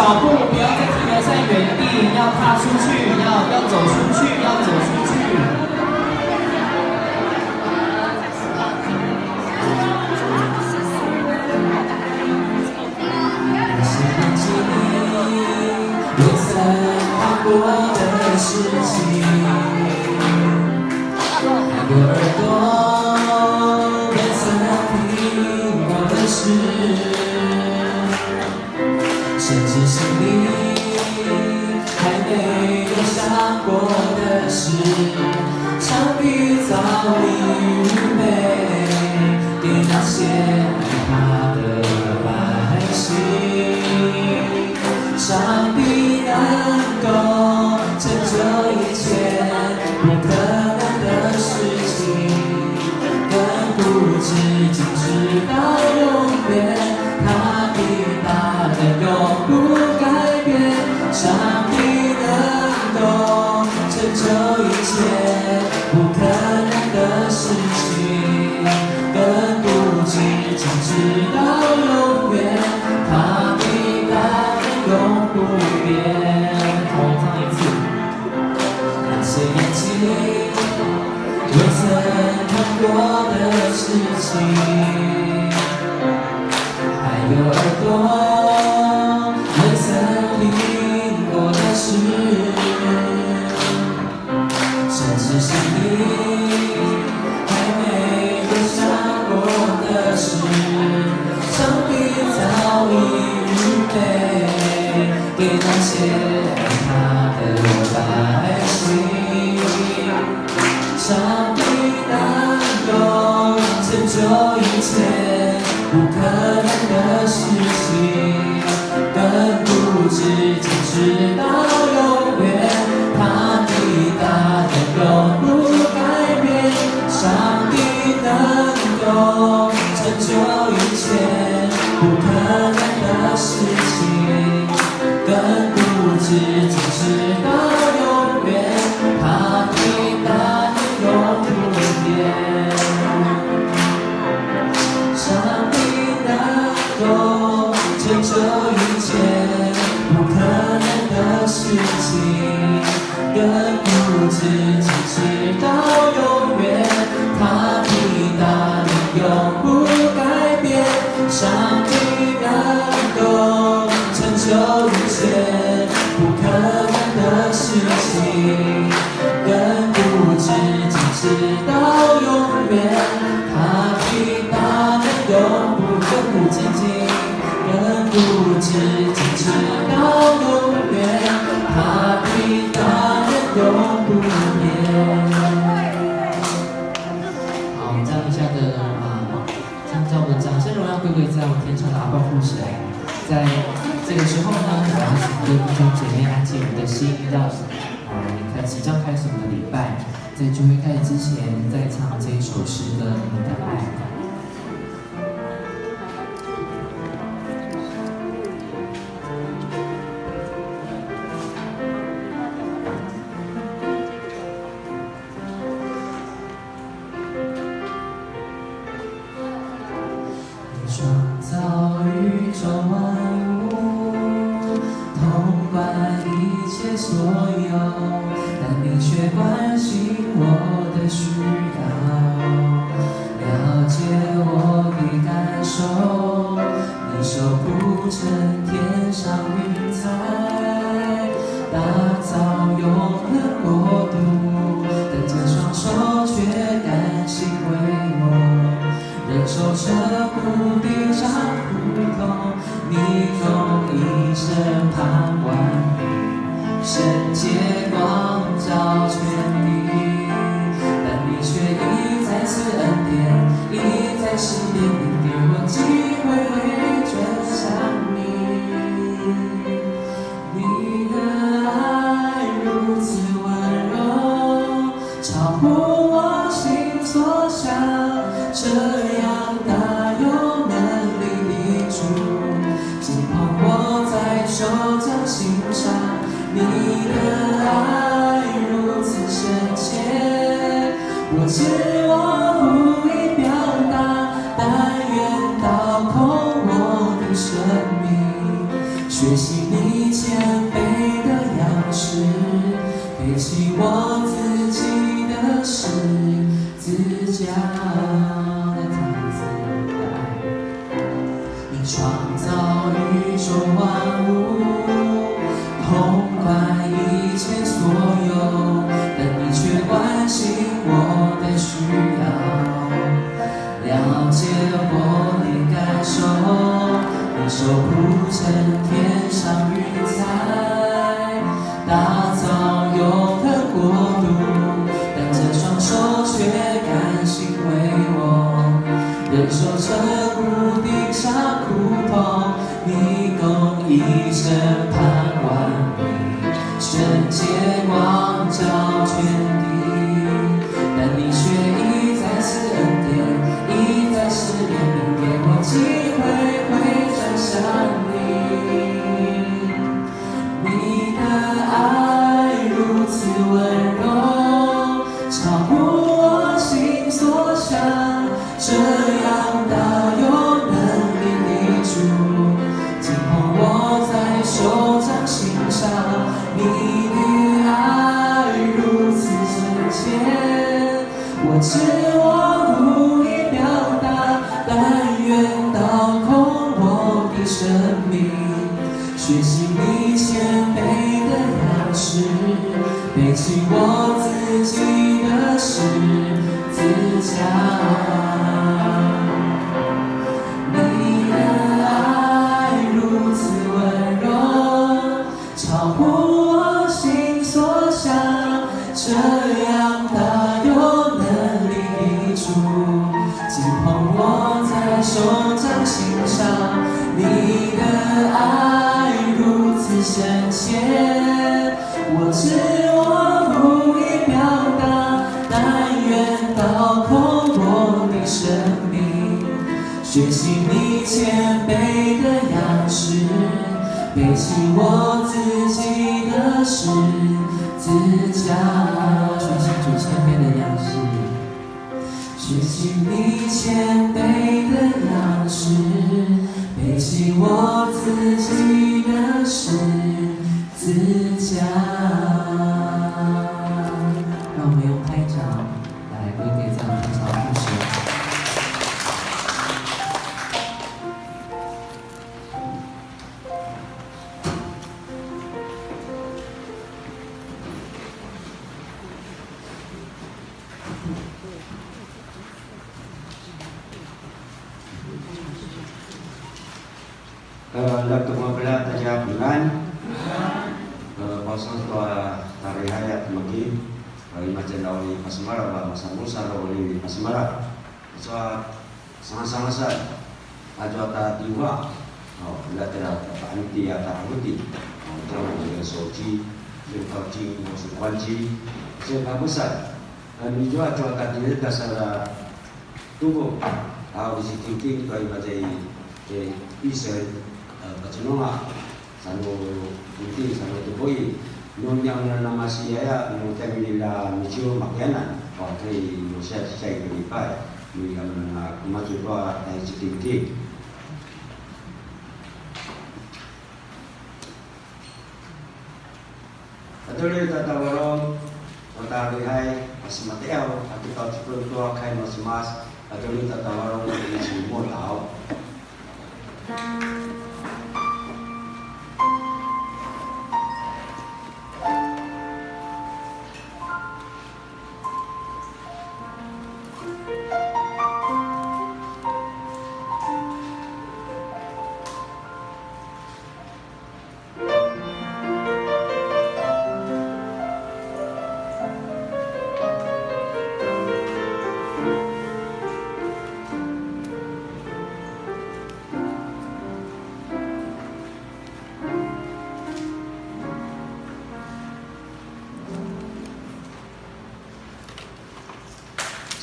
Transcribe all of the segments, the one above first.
脚步不要再停留在原地，要踏出去，要走出去，要走出去。那些年纪未曾看过的事情，那个耳朵未曾听过的事，甚至心里还没有想过的事，想必早已预备给那些害怕的百姓。上帝能够成就一切不可能的事情，更不止仅直到永远，他的大能永不改变。上帝能够成就一切不可能的事情，更不止仅直到永远，他的大能永不变。重唱一次。那些眼睛未曾看过的事情，还有耳朵未曾听过的事，甚至心里还没有想过的事，上帝早已预备给那些爱他的百姓。上帝能够成就一切不可能的事情，更不止仅直到永远，他的大能永不改变。上帝能够成就一切不可能的事情，更不止仅直到永远，他的大能永不变。上帝能够成就一切不可能的事情，更不止仅直到永远，他的大能永不改变。上帝能够成就一切不可能的事情，更不止仅直到永远，他的大能永不仅仅，更不止仅直到永远，他的大能永不变。好，这样一下的将我们掌声荣耀归在我们天上的阿爸父神。在这个时候呢，我要请各位弟兄姐妹安静我们的心，让我们即将开始我们的礼拜。在聚会开始之前，再唱这一首诗歌《你的爱》。创造宇宙万物，统管一切所有，但你却关心我的需要，了解我的感受，你守护成天上云彩，打造永恒国度，但这双手却甘心为我忍受这无地上苦痛，你用一生盼望，圣洁光照全地，但你却一再赐恩典，一再试炼，给我机会回转向你。你的爱如此温柔，超乎我心所想，这样大有能力的主，紧捧我在手掌心上。你的爱如此深切，我知我不易表达，但愿掏空我的生命，学习你双手却甘心为我，忍受着谷底上苦痛，你共一生盼望你，圣洁光照全地，但你却一再赐恩典，一再施怜悯，给我机会回转向你。你的爱如此温柔，超乎我心所想，这样大有能力的主，紧捧我在手掌心上。你的爱如此深切，我知我无以表达，但愿倒空我的生命，学习你谦卑的样式，背起我自己的十字架。你的爱如此温柔，超乎我心所想，这样大有能力的主，紧捧我在手掌心上。你的爱如此深切，我知我无以表达，但愿倒空我的生命，学习你谦卑的样式，背起我自己的十字架。学习主谦卑的样式，学习你谦卑的样式，背起我自己的十字架。让我们用拍掌来归给这样天朝父神。Untuk membelah tajam bulan, pasal tua tarikh hayat mungkin, macam lawali pasmara, masa musa lawali pasmara, so sama-sama sah, ajo ta diwa, bila tidak anti atau anti, jangan juga soci, jengkauci, musuhwanci, sebabusah, ni juga ajo ta dia dasar tubuh, di situ kalau macam Israel Pacununga, sanu inti sanu tupoi, nun yang nama siaya, nun temila micio makianan, pakai nusia saya beripai, nun yang kumaju doa dari situ. Betul kita tawarong, kita lihai pasmateo, kita cukup doa kain mas-mas, betul kita tawarong ini semua tahu.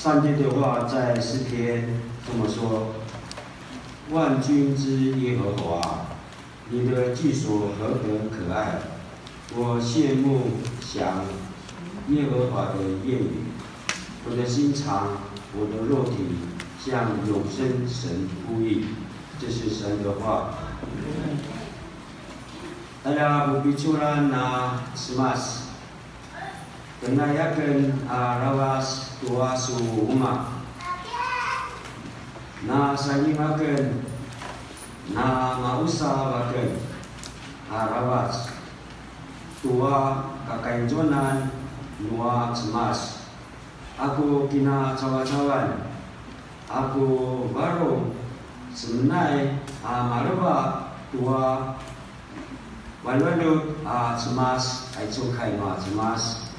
上帝的话在诗篇这么说：万军之耶和华，你的居所何等可爱！我羡慕想耶和华的言语，我的心肠，我的肉体向永生神呼吁。这是神的话。Ada berbicara na semas, kenayakan rawas tua su umat, na sanyimakan, na mausahakan rawas tua kakainjonan nuwa semas. Aku kina cawan-cawan, aku baru semenai maraba tua walwaduk semas ay cukai nuwa semas.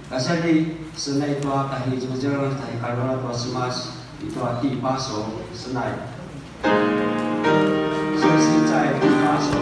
Kasali senai itu tahi jujur tahi kalora tua semas itu hati paso senai selesai paso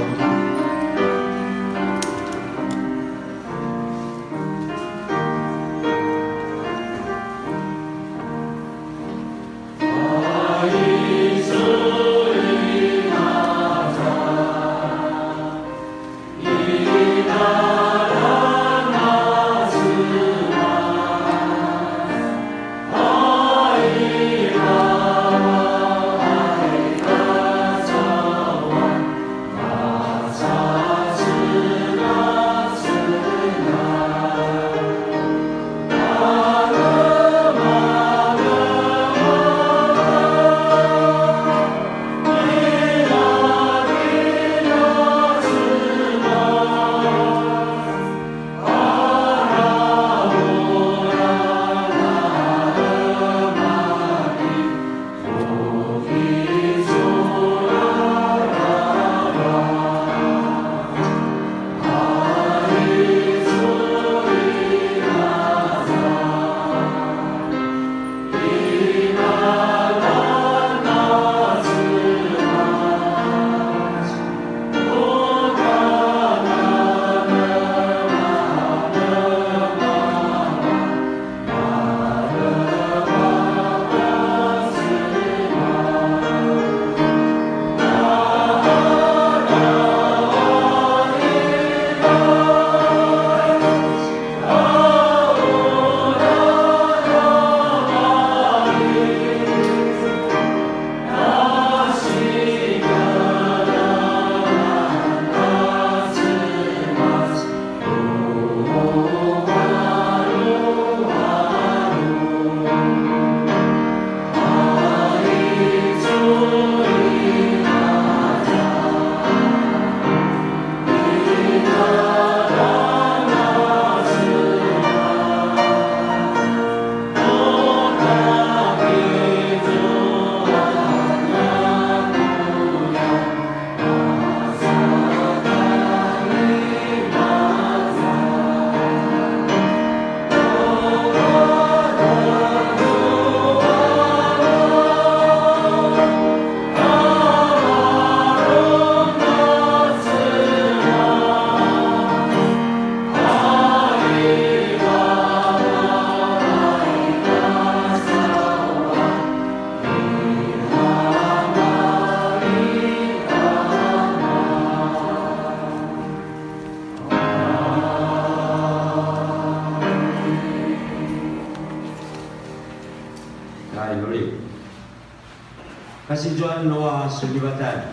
Kasih Tuhan Noah sulibatan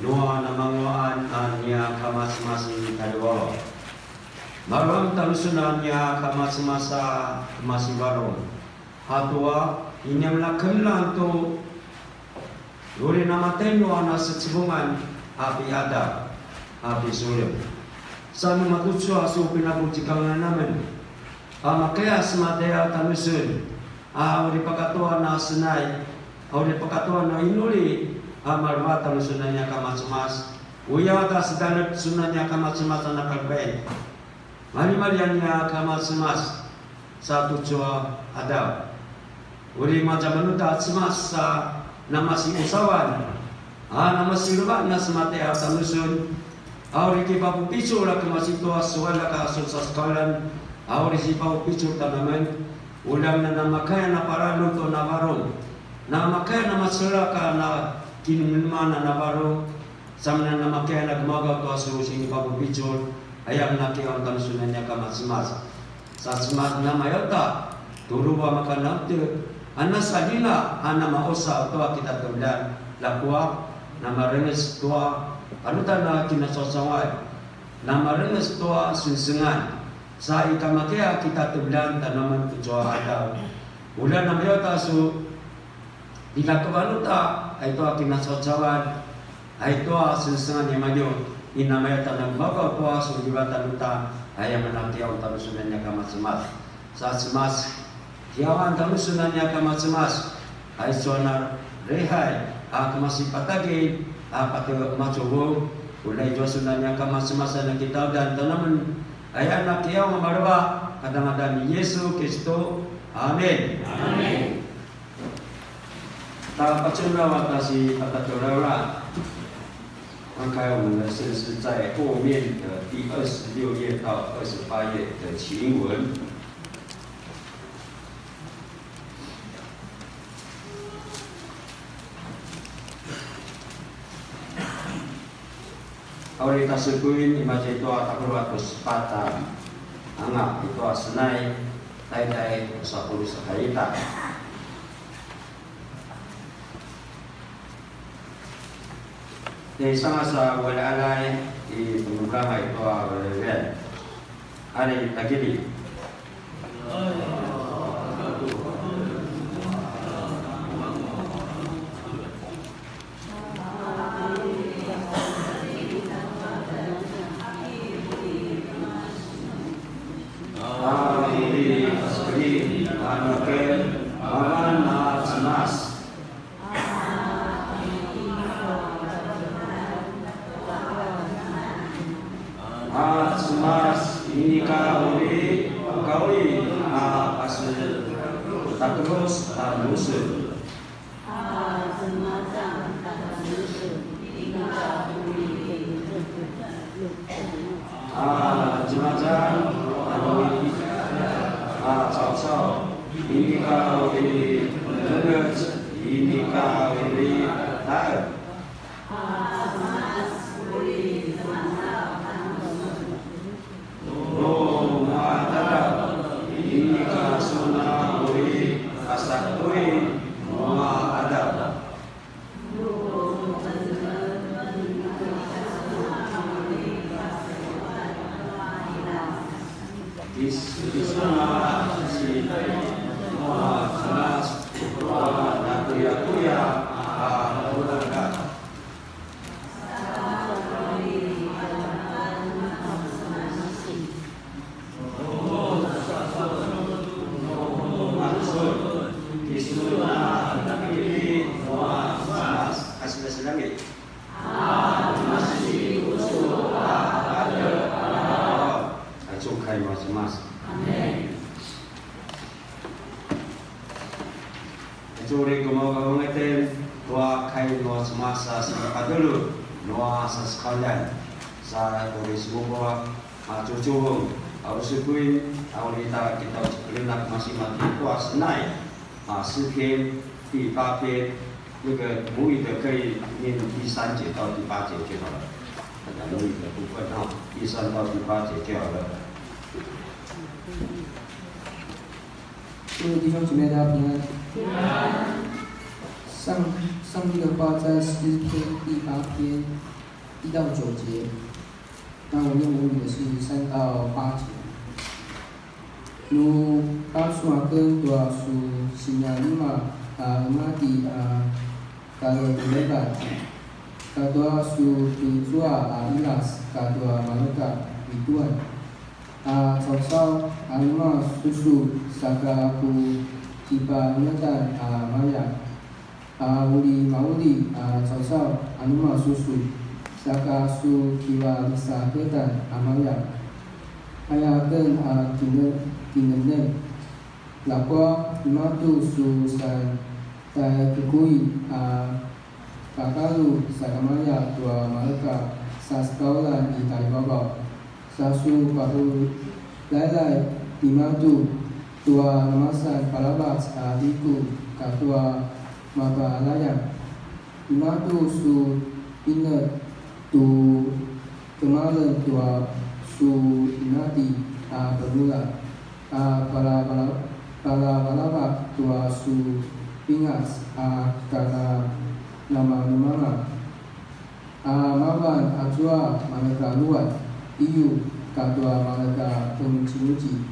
Noah namanguan anya kamas-masi kadwalo Maram talusunanya kamas-masa masih baru Hatua inyam lakemlan tu Luri nama tenu ana setsibungan api ada api sulim Sami makutsu asu pinapu cikangan namen Amakaya semadaya talusun Uri pakatuan na senai Aure pakatuan na inuli amarwa talu sunanya kamas-mas uya ta sedalat sunanya kamas-mas na kalben mari-mariannya kamas-mas satu jua ada uri macam manuta semas namasi usawan namasi ruba na semate atanusun aure ki papu picu la kamasi tua suala ka susasakalan aure si papu picu tanaman ulang na namakaya na paralo to na barong na makaya na masalaka na kinimana na baro samna na makaya na gumaga to asu sing papupichol ayam na kiyon tanusunan niya kamasmas sa smas na mayota turuwa makanapte anas adila ana maosa to kita tumdan lakwa na marenges to anutan na kinasosaway na marenges to sunsungan sa ikamakaya kita tumdan tanaman tujuan ada ulan na mayota su Ila kabaluta ay ito kinasasawan ay ito sinsangan ni Madyo inamaya tanang baga po so dibatan luta ay manatiyaw talusunan niya kamatsumas sa sumas tiyawan talusunan niya kamatsumas ay sonar rehay kamasipatagi pati matsubo ulay Diyosunan niya kamatsumas na kita dan tanaman ay anak tiyaw mamarba nama dan Yesus Kristus. Amin. Amin。大家真的我但是大家就来啦。翻开我们的圣诗，在后面的第26页到28页的经文。Awalnya tasikuin imaje itu atakuruatus pata angap itu asenai tai 10 sekhaita. Di sa wala alay di pembukaan itu awalnya ada di tagili. Sore gumawa ngaten doa kain doa semasa singkat dulu doa sekalian saya tulis buku cucu harusikuin awalita kita berenang masih mati doa senai 诗篇第8篇那个母语的可以念第3节到第8节就好了，母语的部分第3到第8节就好了。各位弟兄姐妹，大家平安。平安。上帝的话在诗篇第8篇1到9节，那我念母语的是3到8节。Nu pasuakeun doa su sinalima mati kalau dilebat kadua su tujua ilas kadua malaka ituan sosau alima susu saka ku tiba nyatan maya uli mauli sosau alima susu saka su tiba lisa ketan maya ayakeun kinenen lapua imatu su san tai kekui kakalu sakamaya tua malaka saskaulan di tali babau sasu pahu lailai imatu tua namasan palabas diku katua maba layang imatu su inat tu kemarin tua su inati bermula balaba tua su pingas kata nama maban ajua malaka luat iu katua malaka pemuji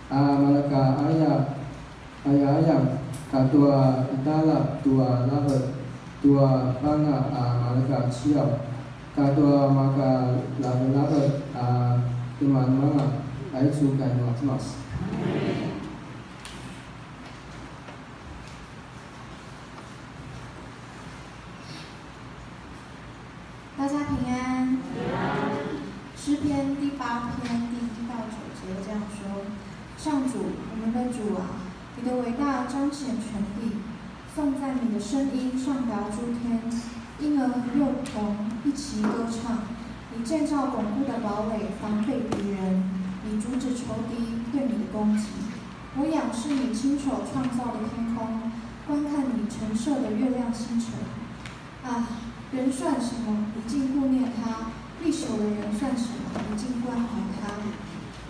malaka ayam katua itala tua labat tua banga malaka ciau katua maka labat teman-teman来主感mas。大家平安。诗篇第8篇第1到9节这样说：们的主啊，你的伟大彰显全地，颂赞你的声音上达诸天，婴儿和幼童一齐歌唱。你建造巩固的堡垒，防备敌人；你阻止仇敌对你的攻击。我仰视你亲手创造的天空，观看你陈设的月亮星辰。啊，人算什么？你竟顾念他；必朽的人算什么？你竟关怀他。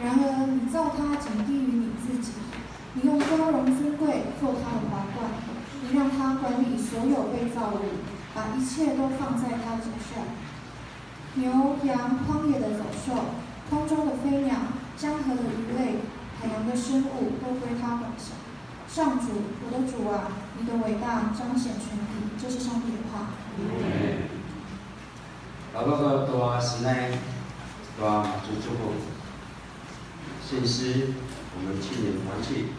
然而你造他仅低于你自己，你用光荣尊贵做他的皇冠，你让他管理所有被造物，把一切都放在他脚下。牛羊、荒野的走兽、空中的飞鸟、江河的鱼类、海洋的生物都归他管辖。上主，我的主啊，你的伟大彰显全地。这是上帝的话。老哥多时内多祝福信诗，我们去年团契。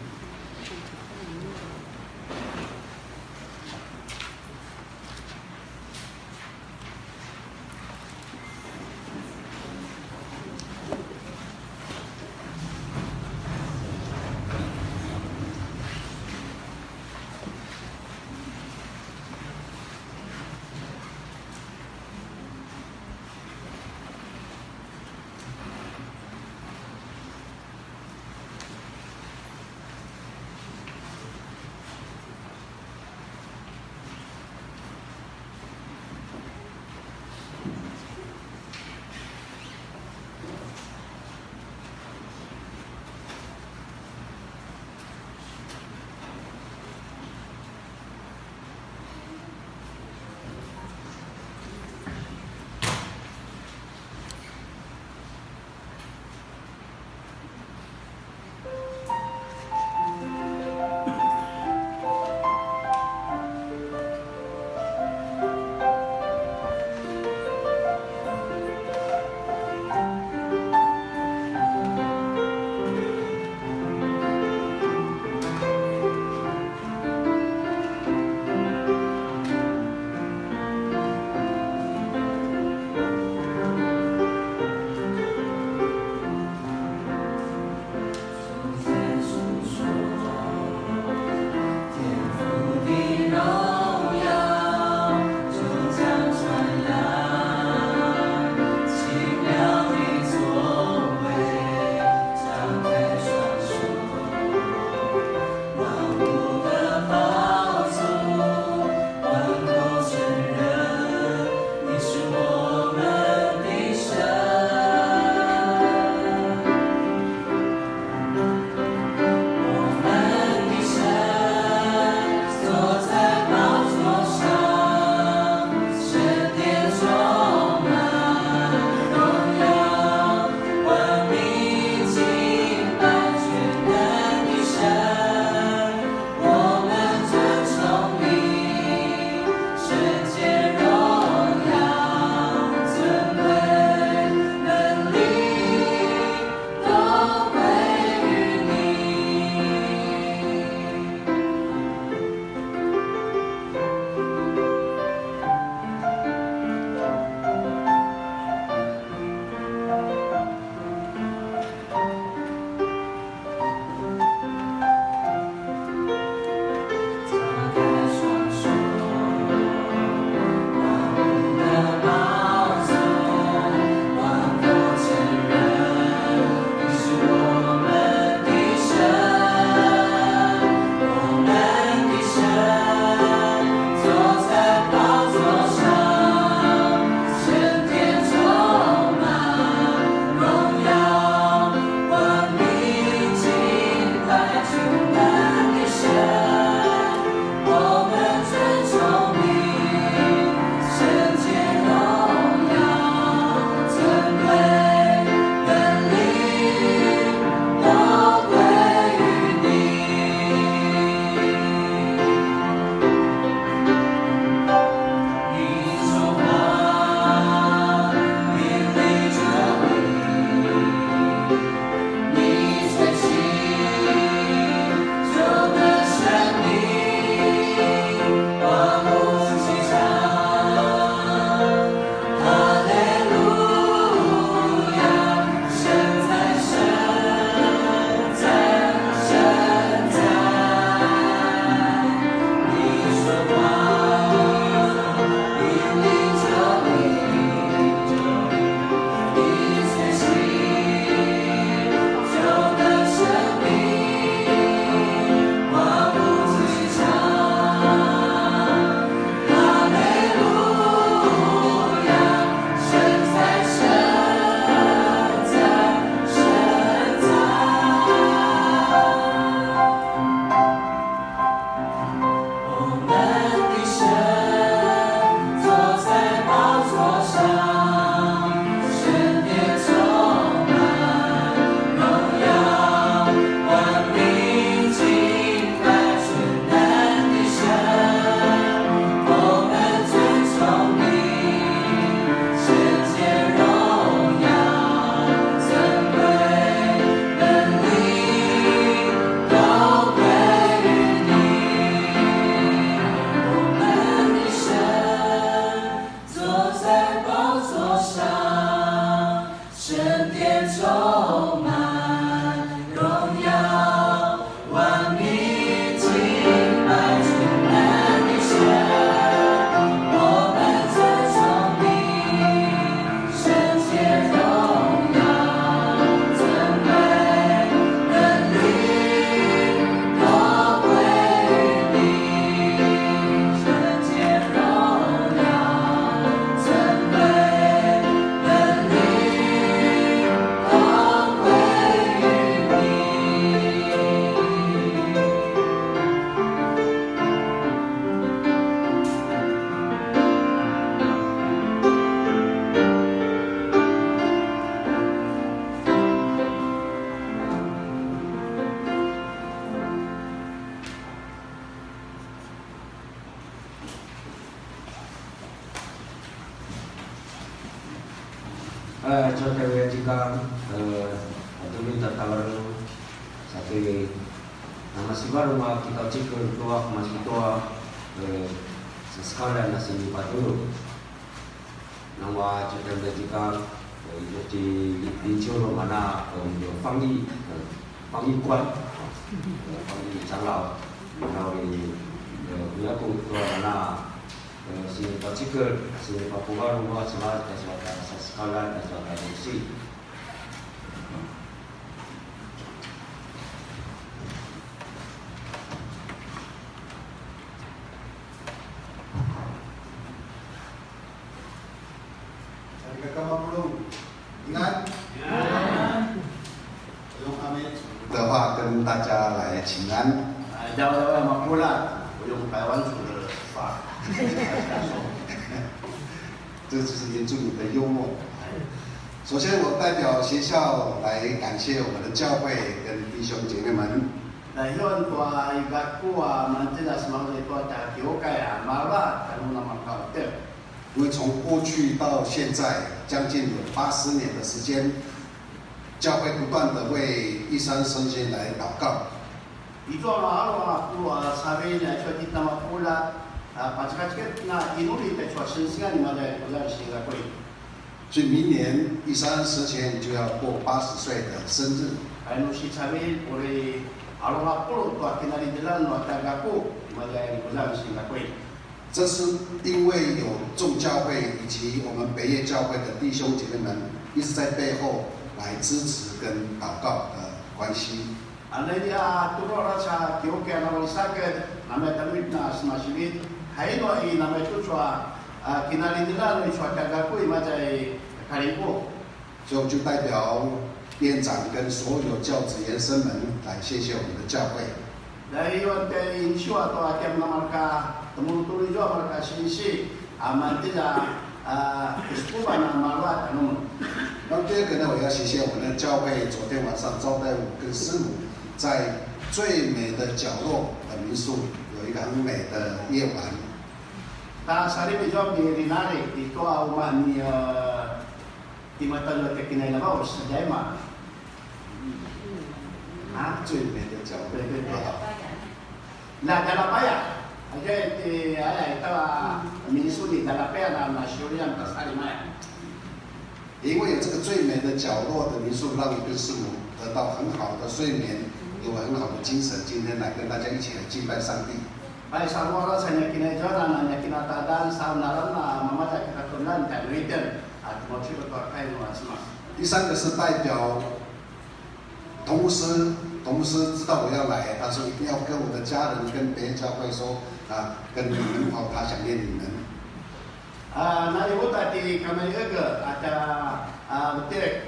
Contohnya jika kami datang satu masih baru kita cikgu tua masih tua sekalian nasi padu nama contohnya jika di Jolo mana pangi kuat pangi canggau kalau ini dia pun tua mana sini pak cikgu sini pak baru buat selat sekalian dan musik.的话跟大家来请安。这就是原住民的幽默。首先，我代表学校来感谢我们的教会跟弟兄姐妹们。因为从过去到现在，将近有80年的时间，教会不断的为一山圣贤来祷告。所以明年一山圣贤就要过80岁的生日。这是因为有众教会以及我们北业教会的弟兄姐妹们一直在背后来支持跟祷告的关系。所以我就代表院长跟所有教职员生们来谢谢我们的教会。那第二个呢，我要谢谢我们的教会昨天晚上招待我跟师母在最美的角落的民宿有一个很美的夜晚。最美的角落。对对对。那Dalapaya, aja itu ayah itu民宿的Dalapaya那修炼的萨里麦。因为有这个最美的角落的民宿，让我跟师母得到很好的睡眠，有很好的精神。今天来跟大家一起来敬拜上帝。Baik, semua orang saya kena jalan, hanya kena tadan, sahunaran, mama saya kena tunan, dan return, mau coba pakai nuan semua。第三个是代表童牧师。童牧师知道我要来，他说一定要跟我的家人、跟别人教会说跟你们好，他想念你们。那ibu tadi kami juga ada betul,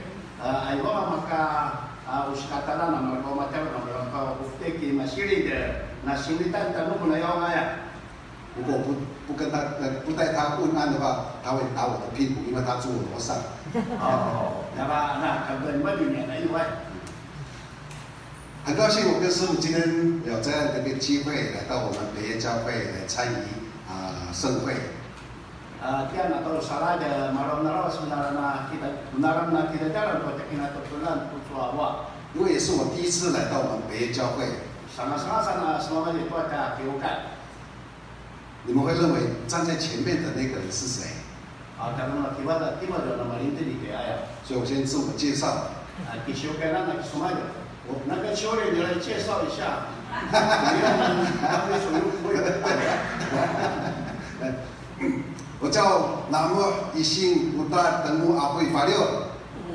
ibu maka uskataran nama kau macam nama kau betul ki masih ada, na sinitan tanu pun ayah ayah。如果不跟他不带他问安的话，他会打我的屁股，因为他住我楼上。那可能没有年了，因为。很高兴我跟师母今天有这样的一个机会来到我们北业教会来参与盛会。Tiada atau salah ada malam-malam sebenarnya kita benar-benar kita jalan untuk kita tertulan untuk awak。因为也是我第一次来到我们北业教会。Sama-sama selama itu ada kebukaan。你们会认为站在前面的那个人是谁？Karena kita tiba dalam malam itu di ayah。所以我先自我介绍。Kesukaan nak semuanya。那个秋人，你来介绍一下。我叫南无一心不大等木阿慧法六。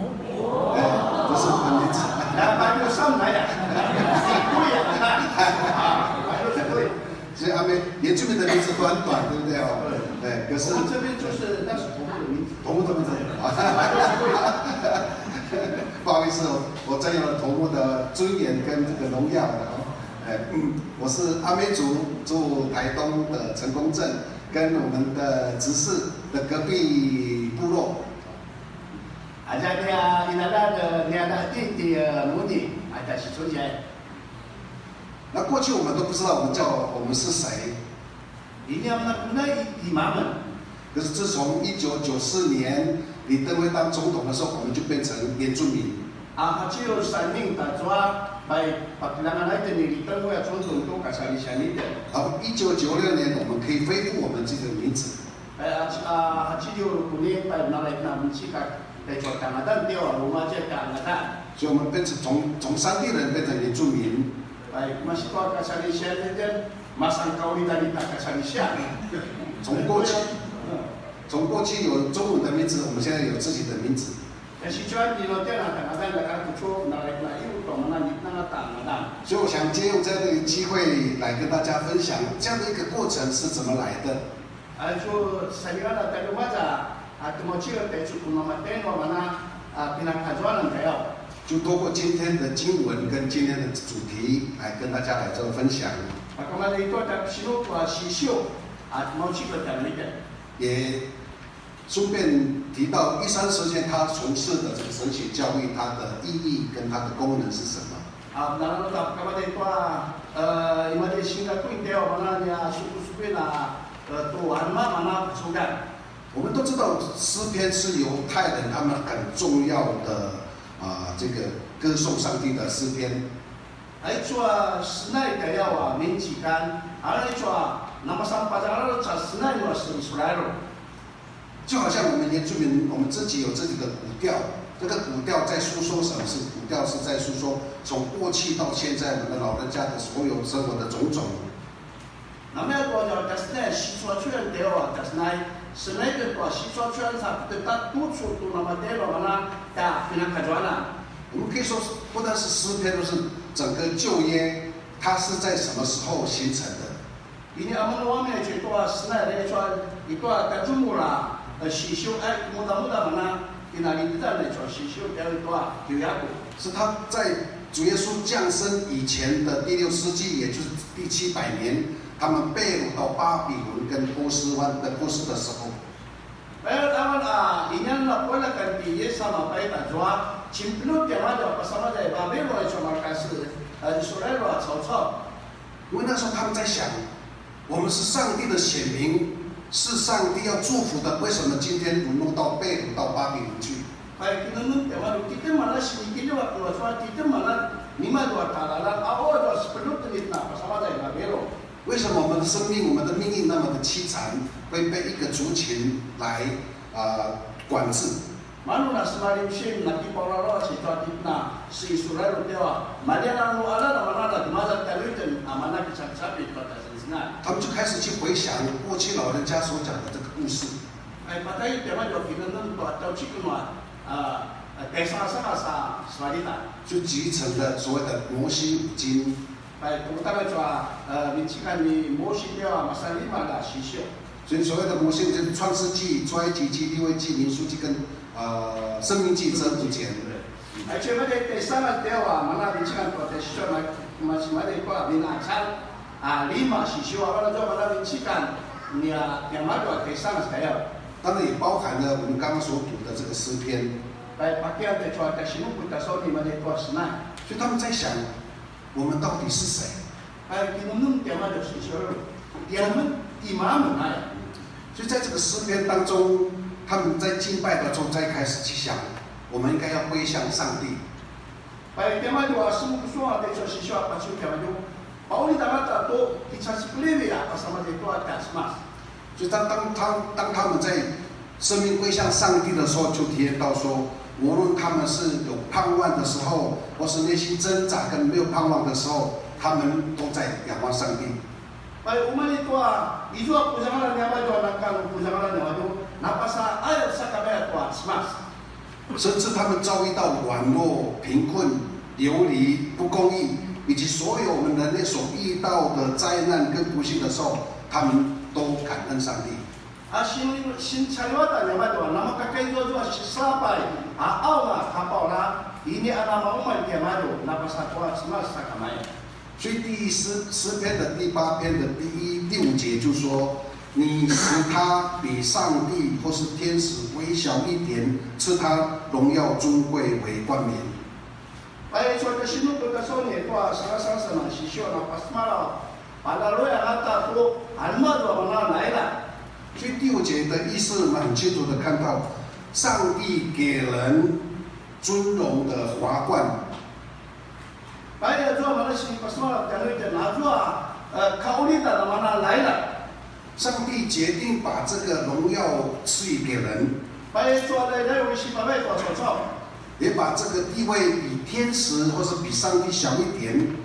不是很名字。法六上来了，对呀，法六是对。所以阿妹原住民的名字都很短，对不对哦？对。可是我们这边就是那是头目的名字。头目的名字。不好意思，我占用了头目的尊严跟这个荣耀我是阿美族，住台东的成功镇，跟我们的执事的隔壁部落。Ada dia di Muni, ada si Sujai。那过去我们都不知道我们是谁。Ini yang benar-benar imam。可是自从1994年李登辉当总统的时候，我们就变成原住民。只有3名大抓by pagkailangan natin ni李登辉总统都kasali siya nito。1996年，我们可以恢复我们自己的名字。只有5年by nalit na mensikat kay Kanada dia rumaja Kanada。所以我们变成从山地人变成原住民。masih kau kasali siya nito masang kau dari tak kasali siya。从过去有中文的名字，我们现在有自己的名字。所以我想借用这样的一个机会来跟大家分享，这样的一个过程是怎么来的。就透过今天的经文跟今天的主题来跟大家来做分享。也顺便提到13世纪他从事的这个神学教育，它的意义跟它的功能是什么？我们都知道诗篇是犹太人他们很重要的这个歌颂上帝的诗篇。就好像我们原住民，我们自己有自己的古调，这个古调在诉说什么？是古调是在诉说从过去到现在我们的老人家的所有生活的种种。我们可以说，不但是诗篇，都是整个旧约，它是在什么时候形成的？是他在主耶稣降生以前的第6世纪，也就是第700年，他们被掳到巴比伦跟波斯湾的波斯的时候。因为那时候他们在想，我们是上帝的选民，是上帝要祝福的，为什么今天沦落到被掳到巴比伦去？为什么我们的生命、我们的命运那么的凄惨，会被一个族群来管制？他们就开始去回想过去老人家所讲的这个故事。就集成的所谓的摩西五经。所以所谓的摩西五经，创世纪、出埃及记、利未记、民数记跟生命记这5节。当然也包含了我们刚刚所读的这个诗篇。所以他们在想，我们到底是谁？所以在这个诗篇当中，他们在敬拜的时候，再开始去想，我们应该要归向上帝。所以当他们在生命归向上帝的时候，就体验到说，无论他们是有盼望的时候，或是内心挣扎跟没有盼望的时候，他们都在仰望上帝。甚至他们遭遇到软弱、贫困、流离、不公义，以及所有我们人类所遇到的灾难跟不幸的时候，他们都感恩上帝。所以诗篇的第8篇的第1、第5节就说：“你使他比上帝或是天使微小一点，赐他荣耀尊贵为冠冕。”所以第5节的意思，我们很清楚的看到，上帝给人尊荣的华冠。Baik tu mana sih pasal kalau kita nak kau ni tak mana lain lah。上帝决定把这个荣耀赐予给人。Baik tu ada有些巴贝做做做。也把这个地位比天使或是比上帝小一点。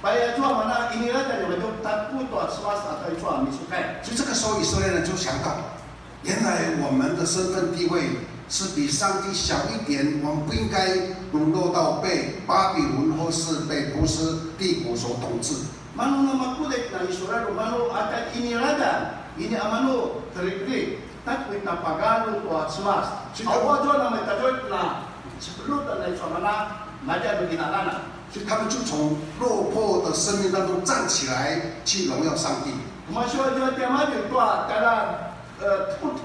Baik tu mana ini lah dari macam tak pun tu semasa atau itu kami suka。所以这个时候以色列人就想到，原来我们的身份地位是比上帝小一点，我们不应该沦落到被巴比伦或是被波斯帝国所统治。Manu nama kudek na isurado manu akan iniradan ini amanu terikri tak kita pagalu tu asmas. Awak jo nama tajud na sebelum dan lain suamana naja beginalana。所以他们就从落魄的生命当中站起来，去荣耀上帝。Masuk jo tiama jo tua kada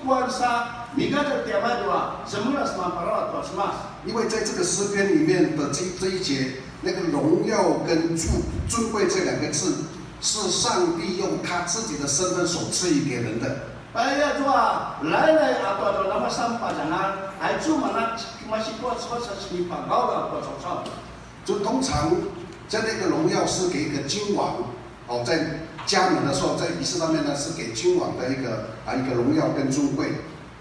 kuasa miga jo tiama jo semula semua para tu asmas。因为在这个诗篇里面的这一节。那个荣耀跟尊贵这两个字，是上帝用他自己的身份所赐予给人的。Ayah tua, lain atau nama sampah jangan, itu mana masih kuat seperti pagau atau sosok。就通常在那个荣耀是给一个君王，在加冕的时候，在仪式上面呢是给君王的一个荣耀跟尊贵。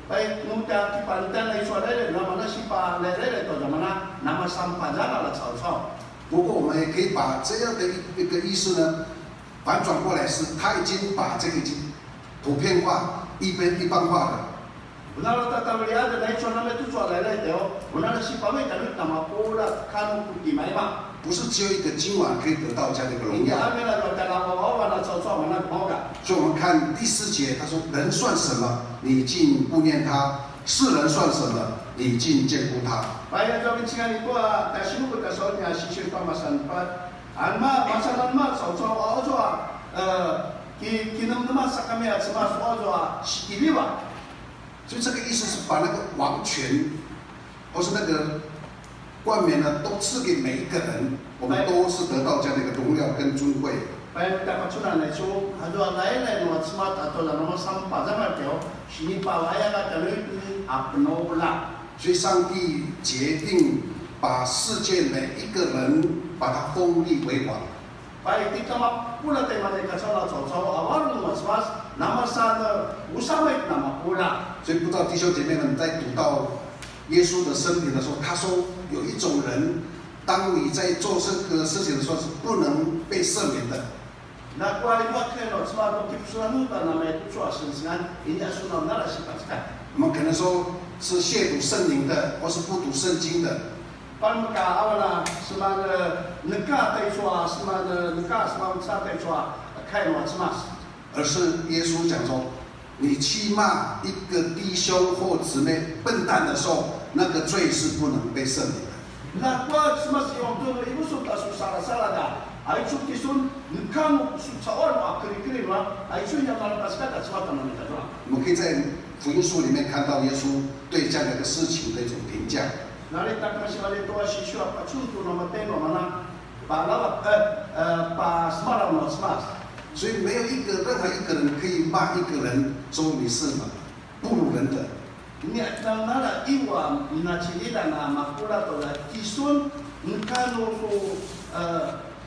Baik, mudah dipandang dari suara nama nasi pa lele atau mana nama sampah jangan lah sosok。不过我们也可以把这样的一个意思呢，反转过来是，他已经把这个已经普遍化、一般化了。Benar tak tahu dia ada naik suara itu suara lain tu, benar si pawai kalau nama pula kan putih macam。不是只有一个今晚可以得到这样的一个荣耀。所以我们看第4节，他说：“人算什么？你竟顾念他；世人算什么？你竟眷顾他。” Baik, jawab cingan itu dah sini kita soalnya sisir pamasan pat. Alma masalah mat soal ojo kinam nama sakami asma ojo sikiliwa。所以这个意思是把那个王权，或是那个冠冕呢，都赐给每一个人，我们都是得到这样的一个荣耀跟尊贵。Baik dapat sudah lesu, ada lain nama smart atau nama sampah zaman itu, sini pawai ada itu apno pula。所以上帝决定把世界每一个人把他封立为王。Baik kita pula tema mereka soal awal nama smart nama sana usamai nama pula。所以不知道弟兄姐妹们在读到耶稣的生平的时候，他说有一种人，当你在做这个事情的时候是不能被赦免的。那过来我看到smart untuk suatu nama itu suatu sensingan ini asunan nara sifatkan。我们可能说是亵渎圣灵的，或是不读圣经的。Pagka awala semana negara taiswa semana negara semana besar taiswa开罗什么？而是耶稣讲说，你欺骂一个弟兄或姊妹笨蛋的时候，那个罪是不能被赦免的。那我什么时候做了一部书，他说salah的，爱出的书，你看我书查完嘛，可以嘛，爱出要马拉巴斯卡的什么他们没得做。我们可以在福音书里面看到耶稣对这样的一个事情的一种评价。那里tak masih ada tua siswa apa contoh nama tengok mana balawat semalam no semas。所以没有任何一个人可以骂一个人说你是不如人的。Ini nara iwa ina cerita na makula to la kisun nkano so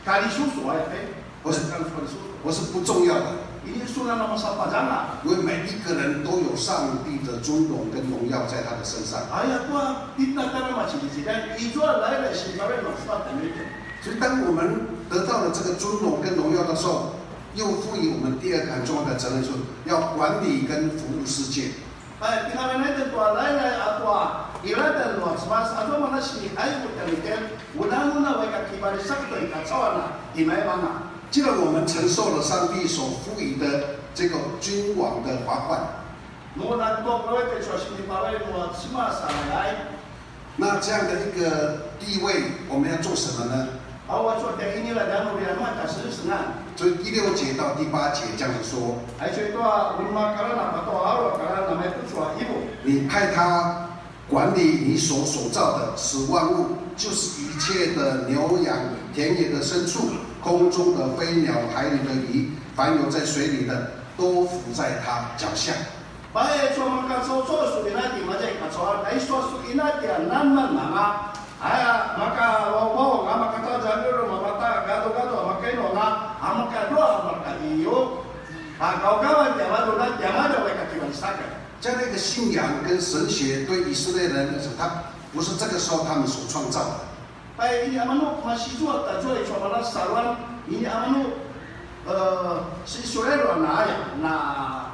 kali susu ay pe。我是不重要的。Ini sunan nama siapa jangan。因为每一个人都有上帝的尊荣跟荣耀在他的身上。Ayat tua kita kana macam ini dan itu lain si kawin maksud itu。所以当我们得到了这个尊荣跟荣耀的时候，又赋予我们第二个很重要的责任，就是要管理跟服务世界。Ay, kinamin natin tua lain atwa irada no semas atau mana si ayo kita lihat muna weka kibari sakto ikatsawana imay mana。既然我们承受了上帝所赋予的这个君王的华冠，那这样的一个地位，我们要做什么呢？所以第6节到第8节这样子说，你派他管理你所造的，使万物，就是一切的牛羊、田野的牲畜、空中的飞鸟、海里的鱼，凡有在水里的，都伏在他脚下。Baik cuma kacau su inati macam kacau, naik su inati nan mama, maka wow maka kata jangan maka gado maka ini maka doa maka iyo, kawan jamado mereka cuma sakai。这样的一个信仰跟神学对以色列人，他不是这个时候他们所创造的。Baik ini amanu masih jual tak jual cuma mana saluran ini amanu si Israel na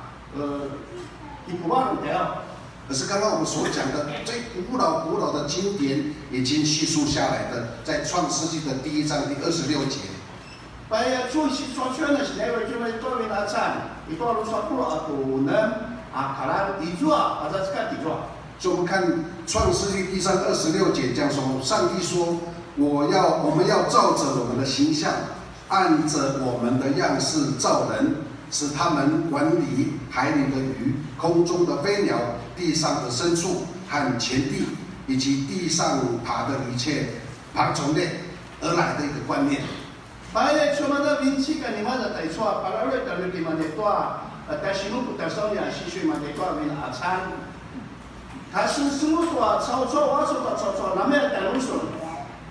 可是刚刚我们所讲的最古老的经典已经叙述下来的，在创世纪的第1章第26节。Baik cuci cuacuan nasi lewa cuma itu binasan itu harus 10 atau 6 akalan dijual atau sekat dijual。所以我们看创世纪第3章26节这样说：上帝说，我们要照着我们的形象，按着我们的样式造人，使他们管理海里的鱼、空中的飞鸟、地上的牲畜和全地，以及地上爬的一切爬虫类而来的一个观念。Baik cuma ada binci kan ni mana tak iswa, kalau ada kalau di mana tua, tak sinu putar sahun yang siswi mana tua bin acan. Kasus semua tua, cau namanya tak usul.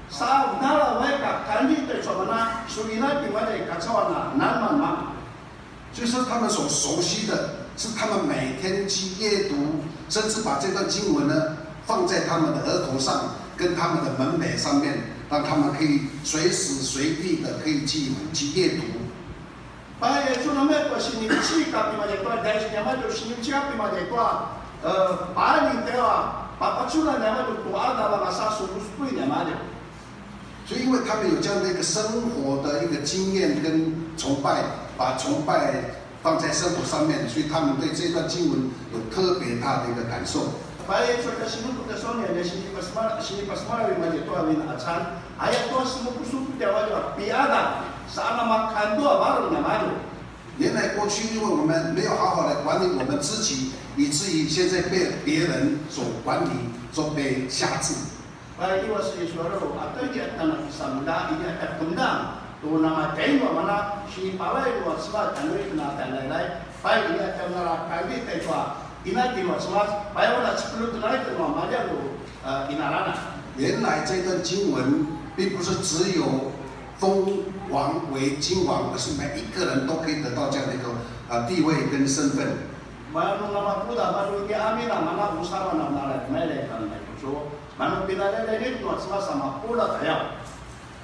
Sah nala mereka kandi tak cuma na surina di mana kacau na nama nama。就是他们所熟悉的，是他们每天去阅读，甚至把这段经文呢放在他们的额头上，跟他们的门楣上面，让他们可以随时随地的可以去阅读。Baik, itu namanya tu sini cika pima jatuh, dari sini nama tu sini cika pima jatuh, paling tewa, papaculan nama tu ada dalam masa subuh nama tu。所以，因为他们有这样的一个生活的一个经验跟崇拜，把崇拜放在生活上面，所以他们对这段经文有特别大的一个感受。Baik, contoh sini kita soalnya dari sini pasmar lima jatuh awin acan, ayat tu semua suku Jawa Jawa piada, sana makan dua baru nama tu。原来过去，因为我们没有好好的管理我们自己，以至于现在被别人所管理，所被辖制。Baik itu si suara atau dia tanah samda ini akan tundang tu nama kain mana si pawai dua sebab tanah kena tanah baik ini akan narakan di tejwa ini di sebab baik orang 10 tanah itu mana tu inarana。原来这段经文并不是只有封王为君王，而是每一个人都可以得到这样的一个地位跟身份。Manu nama kuda baru dia amina mana usaha nama mereka kan itu。Manu pindah ini tu sama pula saya。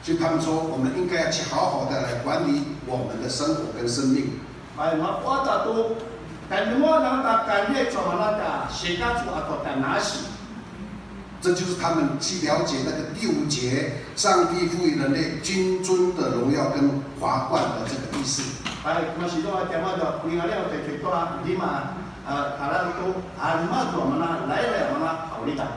所以他们说，我们应该要去好好的来管理我们的生活跟生命。Baik, apa tu? Kan semua orang tak kaya cuma nak sekat atau tak nasi。这就是他们去了解那个第5节，上帝赋予人类君尊的荣耀跟华冠的这个意思。Baik, masih tu ada mana pengalia atau cerita lima kalau tu alma tu mana lain mana awalnya。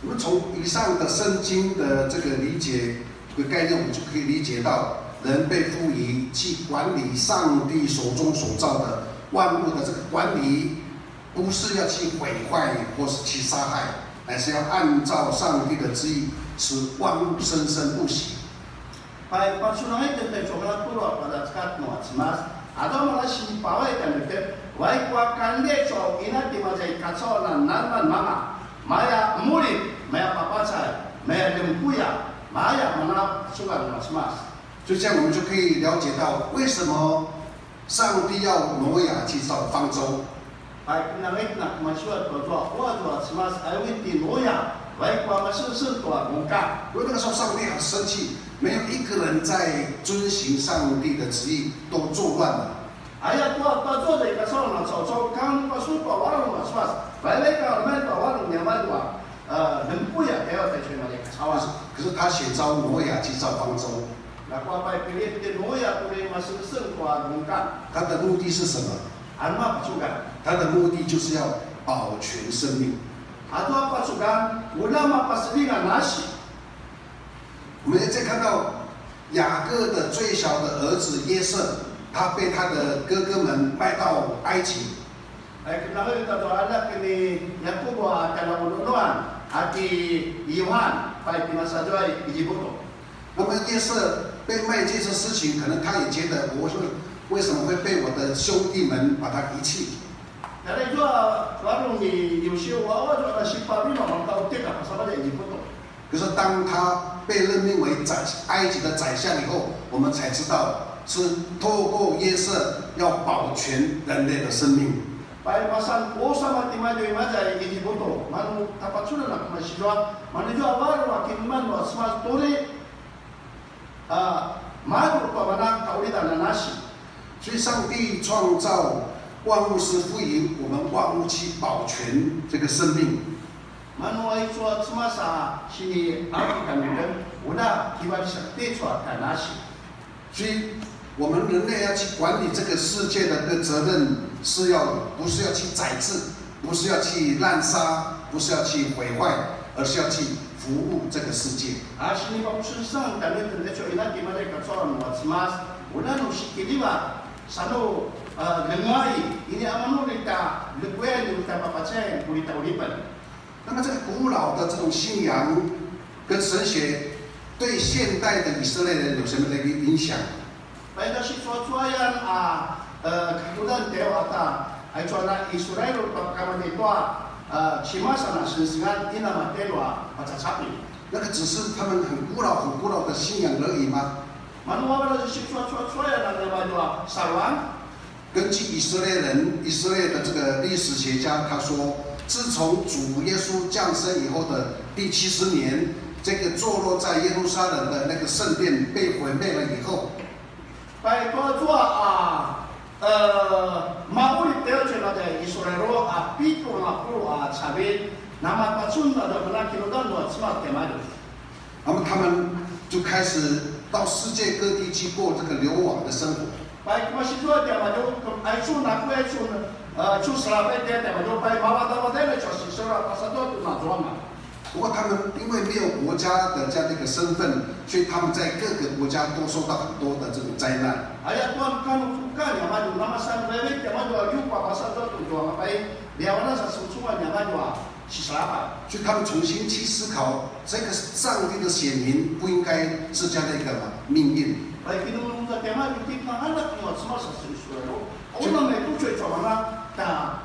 我们从以上的圣经的这个理解的概念，我们就可以理解到，人被赋予去管理上帝手中所造的万物的这个管理，不是要去毁坏或是去杀害，乃是要按照上帝的旨意，使万物生生不息。Baik, pasungan itu tercoba turut pada sekat nuat semas, atau malah si pawai kan itu, baik wakan dia coba ina di macam kacau nan mama, maya murid, maya papacai, maya dempuya, maya mana suka nuat semas。就这样，我们就可以了解到为什么上帝要挪亚去造方舟。Baik, nak masuk ke tuat semas, awin di noya, baik masuk tuat muka。因为那个时候上帝很生气，没有一个人在遵行上帝的旨意，都作乱了。Ayat tuat做的一个时候呢，早刚masuk tuat warung semas，baik kalau mereka warung yang mana dempuya dia在去那里炒啊。可是他选召挪亚去造方舟。那我把pilih di noya pilih masuk tuat muka。他的目的是什么？ Alma pasukan， 他的目的就是要保全生命。 Atau pasukan ulama paslingan nasi。 我们再看到雅各的最小的儿子约瑟，他被他的哥哥们卖到埃及。Kenapa kita tahu anak ini Yakub dalam uluan hati Yohan baik di masa jual Egypt。 那么约瑟被卖这些事情，可能他也觉得我是为什么会被我的兄弟们把他遗弃？ Karena itu baru ni Yosua awal tu ada siapa ni orang tahu tiga pasal ada ini betul. 可是当他被任命为埃及的宰相以后，我们才知道是透过约瑟要保全人类的生命。 Pai pasal sama timai doi majai ini betul. Manu tapat sudah nak masih jual. Manu jual baru akin manu asma story. Manu pemana kau lihat nasi. 所以上帝创造万物是赋予我们万物去保全这个生命。 Manu ai cuat semasa sini aku kan dengan udah tiba di sakti cuat kan nasi. 所以我们人类要去管理这个世界的责任不是要去宰制，不是要去滥杀，不是要去毁坏，而是要去服务这个世界。 Sini papususan kami terdekat ina di mana kacauan buat semas. Udah nusikiliwa sano lengai ini amanu kita leguan kita papacen kulita ulipan. 那么这个古老的这种信仰跟神学对现代的以色列人有什么的一个影响？ Pada situasian kemudian dewa ata ay cuana Israel pagkaman ito chimasa na sinsingan ina matelwa pacacapi. 那个只是他们很古老的信仰而已吗？ Manuwa na situasian na dewa sarwan. 根据以色列的这个历史学家他说，自从主耶稣降生以后的第70年，这个坐落在耶路撒冷的那个圣殿被毁灭了以后。 Baik tua maulit teo cina de Israel api tu ngapu sabit nama patsun ada benar kilodan buat smart kemadu. 那么他们就开始到世界各地去过这个流亡的生活。 Baik masih tua dia maju aisun aku aisun cu selamat dia maju baik bawa bawa dia le cuci surah pasal tu nak jual. 不过他们因为没有国家的这样的一个身份，所以他们在各个国家都受到很多的这种灾难。 Ayat Tuhan kan bukan yang maju nama san bebek yang maju ayu pasal tu jual baik dia mana sesuatu yang maju si selamat. 所以他们重新去思考，这个上帝的选民不应该是这样的一个命运。 Baik itu menurut tema itu kita anak semua semua sesuatu. Orang itu cuci mana tak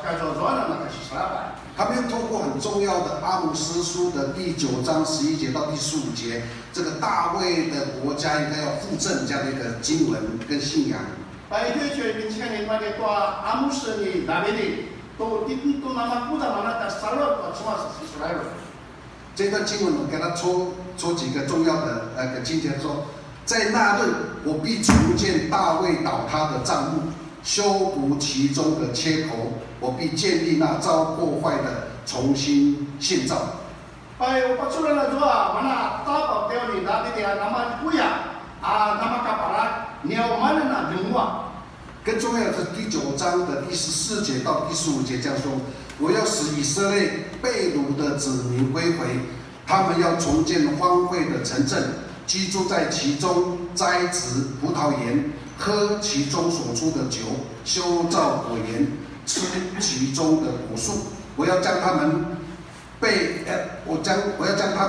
kalau jualan nak kasih selamat. 他们又透过很重要的阿姆斯书的第9章11节到第15节，这个大卫的国家应该要附赠这样的一个经文跟信仰。 Baik itu cuci bincang ini pada tua Amus ni David itu nama kuda mana tak salah semua sesuatu. 这段经文我给他抽几个重要的经节说，在那日我必重建大卫倒塌的帐幕，修补其中的缺口，我必建立那遭破坏的重新建造。 Baik pasukan jua mana tahu dia ni David dia nama kuya nama kaparat niau mana na jumwa. 更重要的是第9章的第14节到第15节这样说：我要使以色列被掳的子民归回，他们要重建荒废的城镇，居住在其中，栽植葡萄园，喝其中所出的酒，修造果园，吃其中的果树。我要将他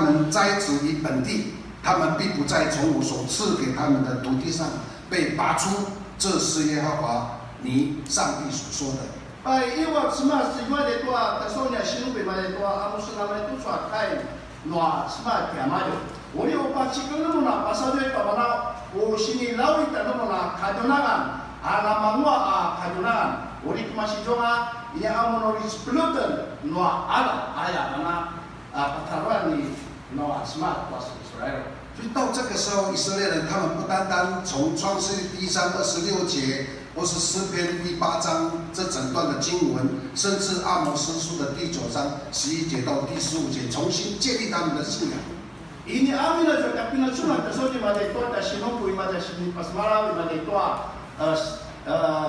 们栽植于本地，他们必不再从我所赐给他们的土地上被拔出。 这是耶和华你上帝所说的。 Baik iwat semua sejua de tua tasonya sinu be male tua Amus nama itu suat kai noa semua kiamaju. Uli opa cikunu na pasal dia mana o sini lawi tanu na kadunagan ala mangua kadunagan. Uli masih jonga ia amunori splutan noa ala aya mana pataruan ni noa semua pas Israel. 所以到这个时候，以色列人他们不单单从创世纪第1章26节，或是诗篇第8章这整段的经文，甚至阿摩司书的第9章11节到第15节，重新建立他们的信仰。 Ini amina juga pinasunan tasodi made tua ta sinopu imada sini pasmara imade tua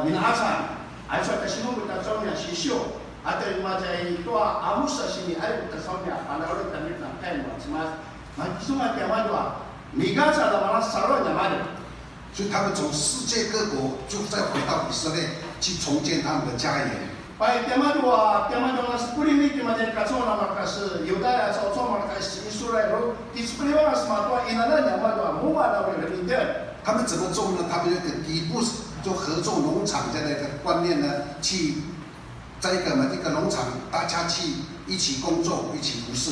binahasan. Aiso ta sinopu ta sonia sisio atau imada tua amusa sini ayu ta sonia pada orang kami nak kain macam Maksudnya tiada migrasi ada mana saluran yang ada. 所以他们从世界各国就再回到以色列去重建他们的家园。 Baik tiada na sepuluh ini tiada kacau nama kas Yuda atau cuma kas Israel. Di sepuluh orang semua tua inalah yang ada muat ada orang India. 他们怎么种呢？他们有个底部就合作农场这样的一个观念呢，去在一个农场，大家去一起工作，一起服侍。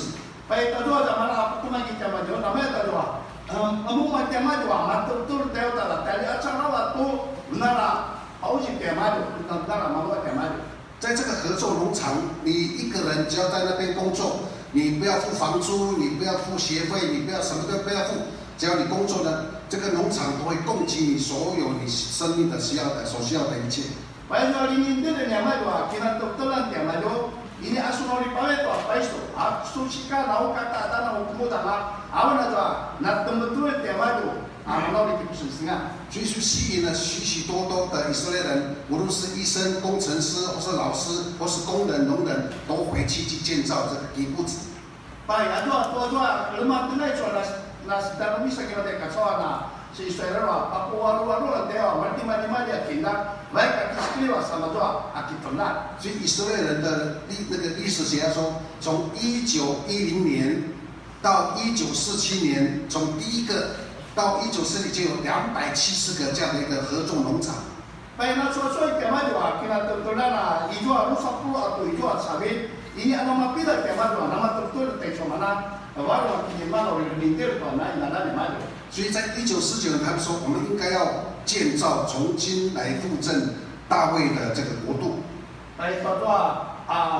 Baik tadua zaman apa tu lagi zaman tu, namanya tadua. Amu macam mana tu, matul tahu tak? Tadi acara waktu benar, awak sih macam mana? Benar, malu macam mana? 在这个合作农场，你一个人只要在那边工作，你不要付房租，你不要付学费，你不要什么都不要付，只要你工作呢，这个农场都会供给你所有你生命的所需要的一切。Baik kalau ini tu dia macam mana? Kita doktoran macam mana? Ini asunan di pawai tu apa itu? Susika lau kata tanah hukum tanah, awan tu nak tembetul macam mana? Amal di kipu singa. 所以就吸引了许许多多的以色列人，无论是医生、工程师，或是老师，或是工人、农人，都回去建造这个基布子。Baik, lemah tengah itu nas dalam bisa kita dekat soalnya si Israel Papua luar dia mati dia kena baik kaki sekali sama tu akit pernah. 所以以色列人的那个历史学家说，从1910年到1947年，从第一个到1947就有270个这样的一个合作农场。Baik, nak soal kemana juga kita tentulah na ijual lu 10 atau ijual sabit. Ini nama pila kemana juga nama tentu tentu mana baru kita mana orang lintir tu na ina na mana. 所以在1949年，他们说我们应该要建造重新来复振大卫的这个国度。Baik, tu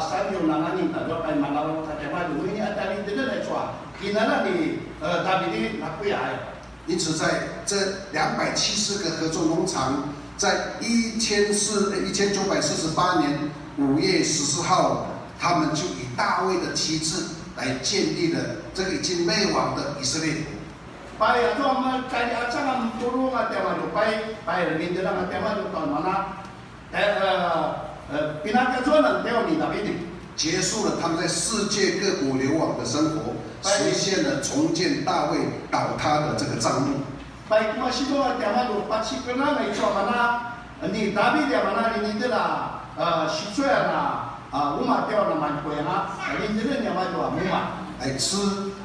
stadium na ni tak ada baik mana orang tak kemana dulu ini ada ni tidak ada cuaca. Ina na ni David ni nak kuya. 因此，在这270个合作农场，在1948年5月14号，他们就以大卫的旗帜来建立了这个已经灭亡的以色列国。Baik, tu amal cari acara turun ada mana baik ni dalam ada mana tu mana pinaka zona teo ni David. 结束了他们在世界各国流亡的生活，实现了重建大卫倒塌的这个账目。Baik masih tu ada mana pasti kena ni cuma mana ni David dia mana ni tu lah situasi lah rumah teo nama kau yang ni tu ni nama tu rumah. 来吃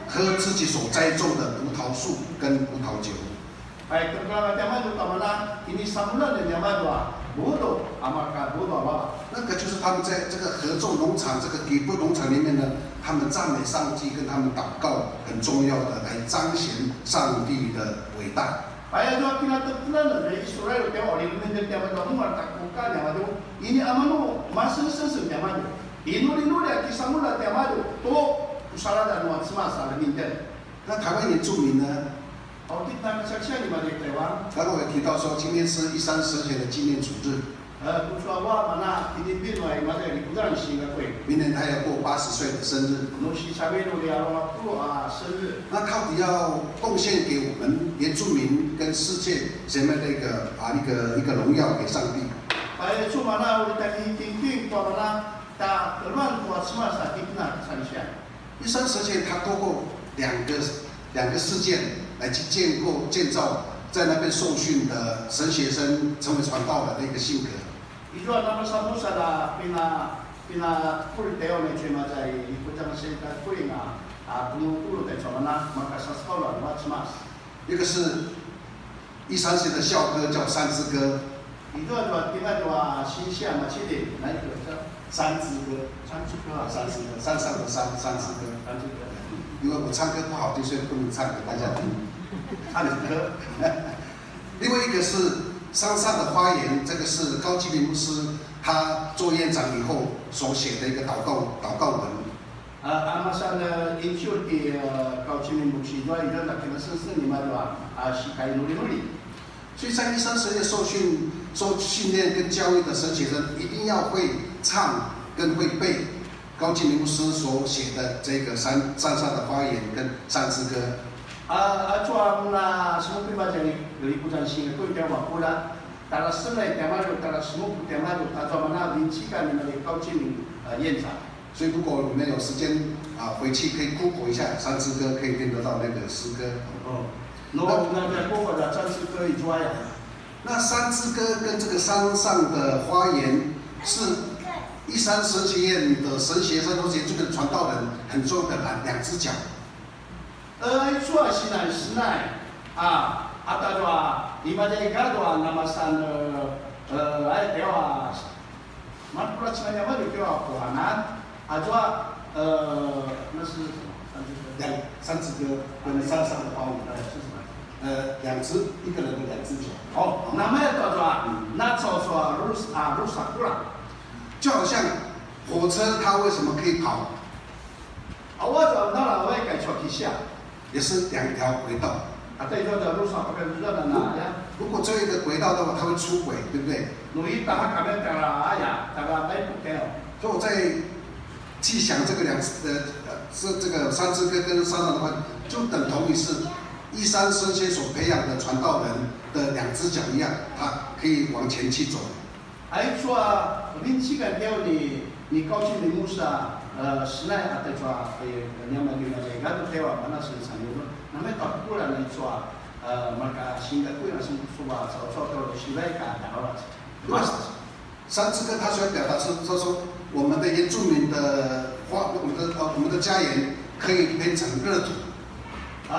喝自己所栽种的葡萄树跟葡萄酒。Baik kalau ada mana tu mana ini semula ni nama tu bodoh amalkan bodoh apa? 那个就是他们在这个合作农场、这个底部农场里面呢，他们赞美上帝，跟他们祷告很重要的，来彰显上帝的伟大。Baik tu kita tentulah dari Israel teo orang ni dia mana tu mana tak buka nama tu ini amanu masa sesuatu nama tu. Inu dia kisah mula nama tu tu usaha dan nuat semasa lebih tinggi. 那台湾原住民呢？ Kalau kita kesaksian di mana Taiwan. 刚刚我提到说，今天是13世纪的纪念主日。Kusuawa mana ini binwai mana di Kudan Singapura. 明年他要过80岁的生日。Nusi Chabelo dia orang tu生日。那到底要贡献给我们原住民跟世界什么样的一个荣耀给上帝？ Baik cuma mana udah tadi tinggi tu mana tak teruan buat semasa kita kesaksian. 13世纪他透过两个事件。 来去建造在那边受训的神学生成为传道人的一个性格。Itu nama satu salah pina pul teo ni cuma dari ikut jangan cerita pul pulu teo cuma maka sekolah buat semas. 一个是13岁的校歌叫三之歌。Itu ada kita dua新鲜嘛，七点哪一个叫三之歌？三之歌啊，山上的山之歌。三之歌。因为我唱歌不好听，所以不能唱给大家听。 他的歌，另外一个是山上的花园，这个是高基民牧师他做院长以后所写的一个祷告文。masalah insur di高基民牧师juga itu nak kena sesuatu ni mana sikai nuli. 所以在13世纪受训练跟教育的神学生一定要会唱跟会背高基民牧师所写的这个山上的花园跟山之歌。 Cuma mula semua pribadi liputan Singapura dia wakula, tala selai temadu, tala semua temadu, atau mana rincikan dari kau cini yensa. 所以如果你们有时间回去可以 Google 一下山之歌，可以听得到那个诗歌。那在 Google 的山之歌一抓呀。那山之歌跟这个山上的花园是13神学院的神学生，而且这个传道人很重要的两只脚。 itu sinai atau doa ibadah ibadah nama san ayat doa mana pula 把前面我就叫华南，做那是什么？三只歌跟山上的花语，是什么？两只，一个人的两只脚。哦，那么叫做那叫做路萨古拉，就好像火车，它为什么可以跑？我就当然我也改错一下，也是两条轨道。对，叫做路上不跟热的哪呀？如果只有一个轨道的话，它会出轨，对不对？路一打开面讲了，哎呀，大家没不掉。所以我在去想这个这个三只歌跟山上的话，就等同于是一山神仙所培养的传道人的两只脚一样，它可以往前去走。还说临期间掉你高兴的牧师实在在说你们那个都掉啊，那是产业了。那么到过来呢说mereka sehingga tu langsung coba soal实在感然后了。三只歌它所表达是说我们的原住民的我们的家园可以变成热土。说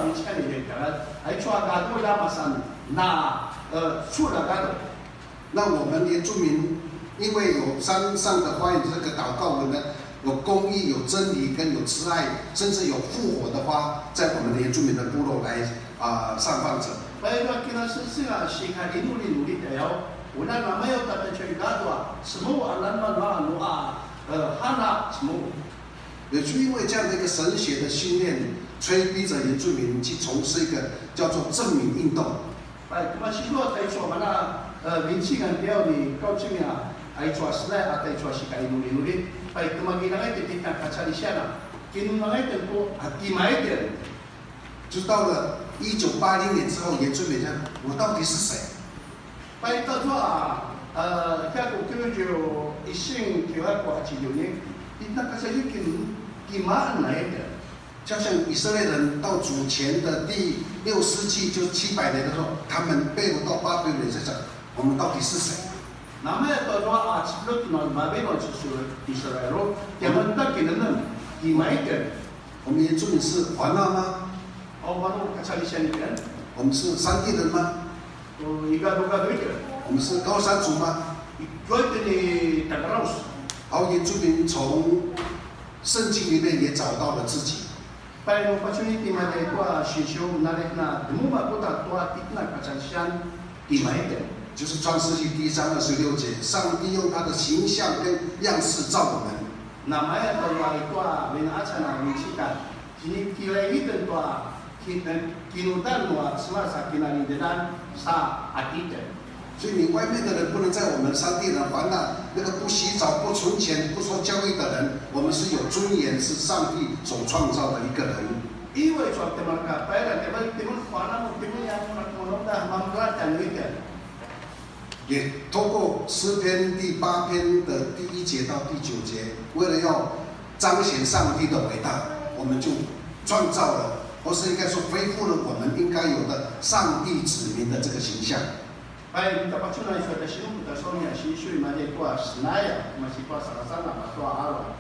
你看你讲了，还说噶多亚马山那出了噶的。那我们原住民因为有山上的花园这个祷告，我们有公义、有真理跟有慈爱，甚至有复活的花，在我们的原住民的部落来散放着。Baiklah kita sesungguhnya sihat ini dia ya. Udah namanya tak cerita doa, semua alam doa hana semua。也就因为这样的一个神学的训练，催逼着原住民去从事一个叫做证明运动。Baik, masih dua tay so mana bincingan dia di kau cingnya, ay so asla atay so sikai nuli. Baik, kemaginan ay titikang kaca di sana. Kinungan ay tentu hati mai dia。就到了1980年之后，原住民讲我到底是谁？ Baik, tak doa. Kalau kerja ising kira kuat cium ni, kita kasih gimana ya? 就像以色列人到主前的第6世纪，就700年的时候，他们被掳到巴比伦，在讲我们到底是谁？ Namanya tak doa sebelum non Babylon susul Israel, yang mentak kita gimana ya? 我们原住民是华纳吗？ Orang kasih lisan kan? 我们是山地人吗？ Iga duga duga. 我们是高山族吗？ Ikut ni tak terus. 而原住民从圣经里面也找到了自己。 Pai opportunity mana itu sisyo menarik na demu aku tak tua tikna kacasian gimana ya? 就是创世纪第1章26节，上帝用他的形象跟样式造我们。 Namanya kalau itu bina acana mencika. Kini kira itu tua kinutan tua semasa kinali dengan sa atite. 所以你外面的人不能在我们山地人还那个不洗澡、不存钱、不受教育的人，我们是有尊严，是上帝所创造的一个人。 Iwa itu teman kapai dan teman mana teman yang nak dah memberatkan itu. 也通过诗篇第8篇的第1节到第9节，为了要彰显上帝的伟大，我们就创造了，或是应该说恢复了我们应该有的上帝子民的这个形象。 Baik, kita pacuna isu ada sini kita soalnya isu mana kuah senaya masih kuah salah-salah atau awal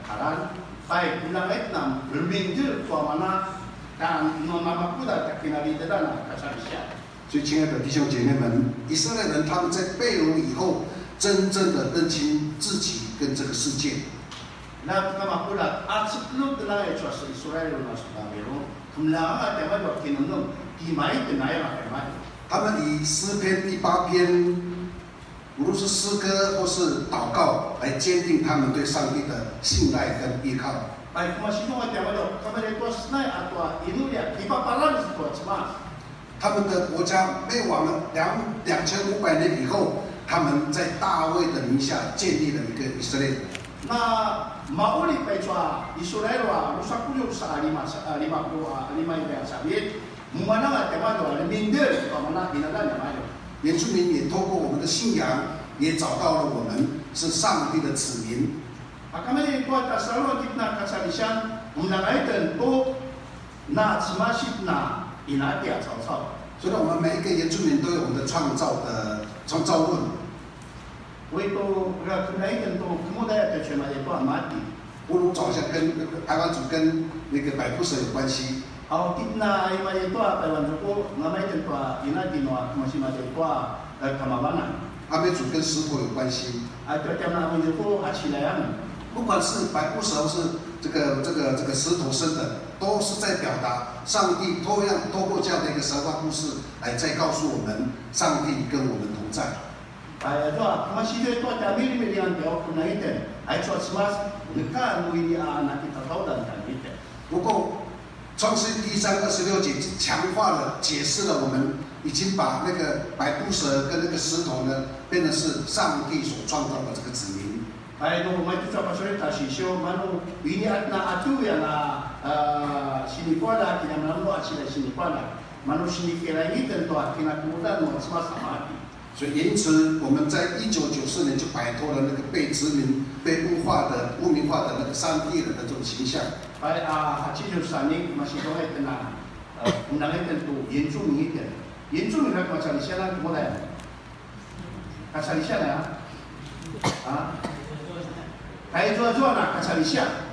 karan. Baik, bilang itu nam berminjil kuah mana dan nama kuda tak kenali dedana kasarisia. 所以，亲爱的弟兄姐妹们，以色列人他们在被掳以后，真正的认清自己跟这个世界。 Nah, kama kuda sebelum denai cuaca Israel masuk Babylon, kemudian ada mana kinunung dimai denai apa mana? 他们以诗篇第8篇，无论是诗歌或是祷告，来坚定他们对上帝的信赖跟依靠。 Baik, masih ada mana? Kama itu senai atau ini ya, kita palan itu cuma. 他们的国家灭亡了2500年以后，他们在大卫的名下建立了一个以色列。 Na mauli pa itswa Israel wa rusakuyo sa 50 yang sabit mumana nga temado minder pa mana dinala na mayo. 原住民也透过我们的信仰，也找到了我们是上帝的子民。 Akamali ko ta salo kitna kasalisan umnangaitan to na smasit na inatia cao. 所以，我们每一个原住民都有我们的创造论。 Wito kunaitan to kumudaya ta chema ito amati. 不如好像跟台湾族跟那个百步蛇有关系。 Aw kitna ima ito Taiwan ko ngamaitan to inati no masih mate ko kamabanan. 阿美族跟石头有关系。不管是白布蛇是这个石头生的，都是在表达上帝透过这样的一个神话故事来再告诉我们，上帝跟我们同在。不过创世记第1章26节强化了、解释了我们已经把那个白布蛇跟那个石头呢，变成是上帝所创造的这个子民。Ay no matu sa pasolita sisyo manu bini at na atu yang sinipala kinamano at sila sinipala manu sinikira itan to at kinakudan mo sama-sama. 所以因此我们在1994年就摆脱了那个被殖民、被污名化的那个上帝人的这种形象。Ay hachijul saning masito ay tena undang itan to yenjumin itan. Yenjumin na macalisya na kumulay. Kasalisya na kaya jual nak kasali siya,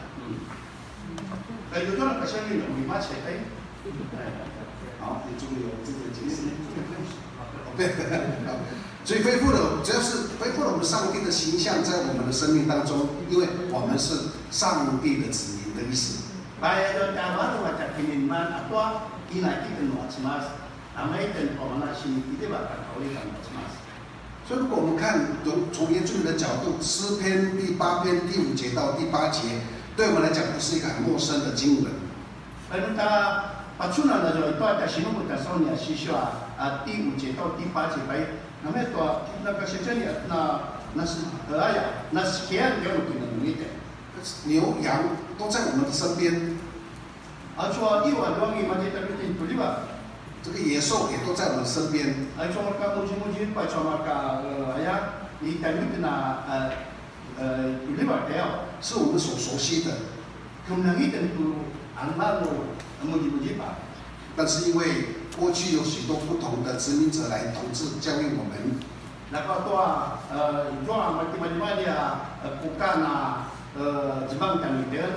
kaya jual nak kasali ni lima siya kaya. 好，你注意了这个解释。所以恢复了，只要是恢复了我们上帝的形象在我们的生命当中，因为我们是上帝的子民的意思。Kaya jual kawan macam kiniman atau inakitan macam amaitan pemana sini kita bakal kau lihat macam. 所以，如果我们看从原住民的角度，诗篇第8篇第5节到第8节，对我们来讲不是一个很陌生的经文。Lalu kita pacunan aja itu ada sini kita soalnya siswa di 5节到第8节baik, namanya itu kita kasih jadi nas sekian dia mungkin menit. 牛羊都在我们的身边。Acuan iwan doang iman kita itu juga. 这个野兽也都在我们身边。Ay cuma mereka muji-muji, pak cuma mereka ayah di kami kena libat dia. 是我们所熟悉的。Kemudian itu anak muji-muji pak. 但是因为过去有许多不同的殖民者来统治教育我们。那个多jual macam-macam dia bukan jebang kami dia.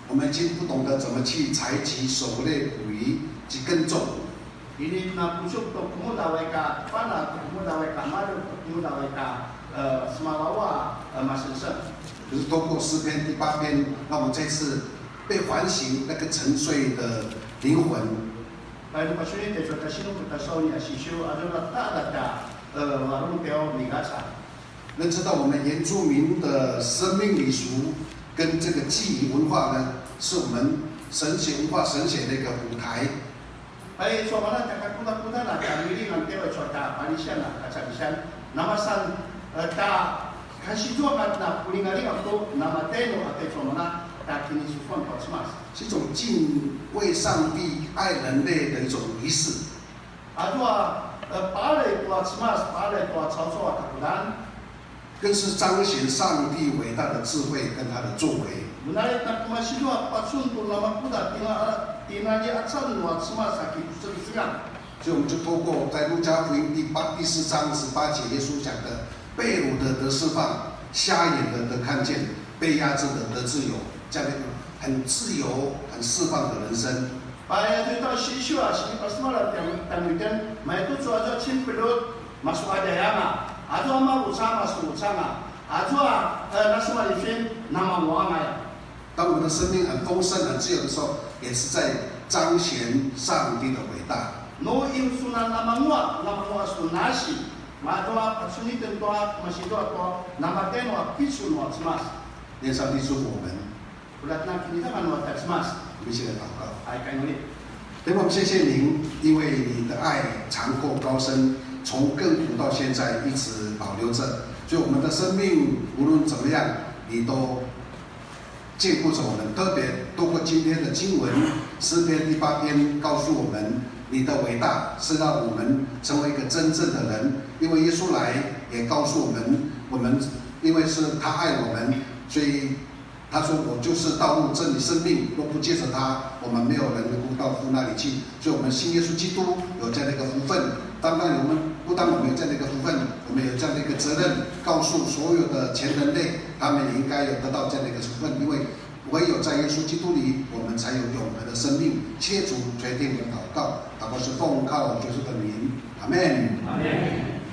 我们已经不懂得怎么去采集、狩猎、捕鱼及耕种。Ini na pusuk to kumuda weka pana kumuda weka malu kumuda weka semawawa masensen. 就是通过诗篇第8篇，让我们再次被唤醒那个沉睡的灵魂。Lalu pasuni te jota sinu kita sauni asisio adalah tak ada warung teo migasa. 认知到我们原住民的生命礼俗跟这个记忆文化呢，是我们神学文化神学的一个舞台。Ay soalnya tak kuda-kuda nak kami ini nanti bercakap Malaysia nak kacau nama san tak kasih jual kat nak kuningali aku nama teno atau soalnya tak kini sufon kosmas. 是一种敬畏上帝、爱人类的一种仪式。Adua palai tua smas palai tua cawco kakudan. 更是彰显上帝伟大的智慧跟他的作为。Menarik nak masih dua patsun tu nama kuda tina dia asal dua semua sakit serius. 所以我们就透过在路加福音第4章18节，耶稣讲的被掳的得释放，瞎眼的得看见，被压制的得自由，这样的一个很自由、很释放的人生。Pada itu siswa sini pas malam tamudan, mereka tu ada cint peluk masuk ada yang ada ama usama masuk usama, ada nasi malifin nama muamaya. 当我们的生命很丰盛、很自由的时候，也是在彰显上帝的伟大。No imsunan nama mua sunasi, madua pasuni tentua masih tua nama tenua pisun mua semas. 愿上帝祝福我们。Ulat nak kita kan mua semas. 我们一起来祷告。Ai kan ini. 天父，我们谢谢您，因为你的爱长阔高深，从亘古到现在一直保留着，所以我们的生命无论怎么样，你都眷顾着我们。特别透过今天的经文诗篇第8篇，告诉我们你的伟大是让我们成为一个真正的人。因为耶稣来也告诉我们因为是他爱我们，所以他说我就是道路真理生命，若不借着他，我们没有人能够到父那里去。所以我们信耶稣基督有这样的一个福分。不但我们有这样的一个福分，我们有这样的一个责任，告诉所有的全人类，他们也应该有得到这样的一个福分，因为唯有在耶稣基督里，我们才有永恒的生命。切主决定的祷告，祷告是奉靠耶稣的名，阿门。Amen.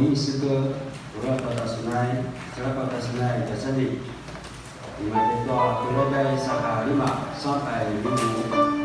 义诗歌Surabaya Sunai Jasadi. Di mana doa Surabaya Saka 5 sampai 5.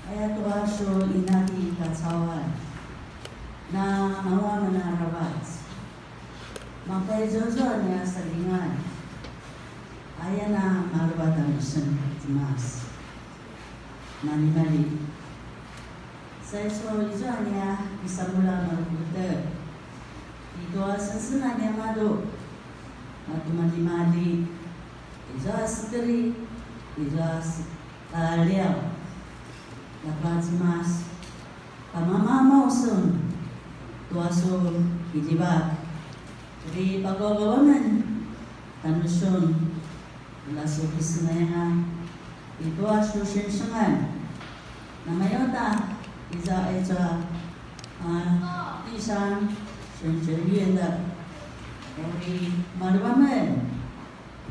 Aya tua so inati kacawan. Na mawa menarabat. Makai jojo ni asalingan. Aya na marubatan sen mas. Nani mali. Saya so ijo ania bisa mula marubute. Itu asasna nia madu. Matu mali mali. Ijo asiteri. Ijo asaliau. Dapat mas. Kamama usun. Tuasun ijibak. Jadi pagagawanan tanusun laso kisnaya itu asu sensengan namayota iza eja isan sensenyen da ori marwamen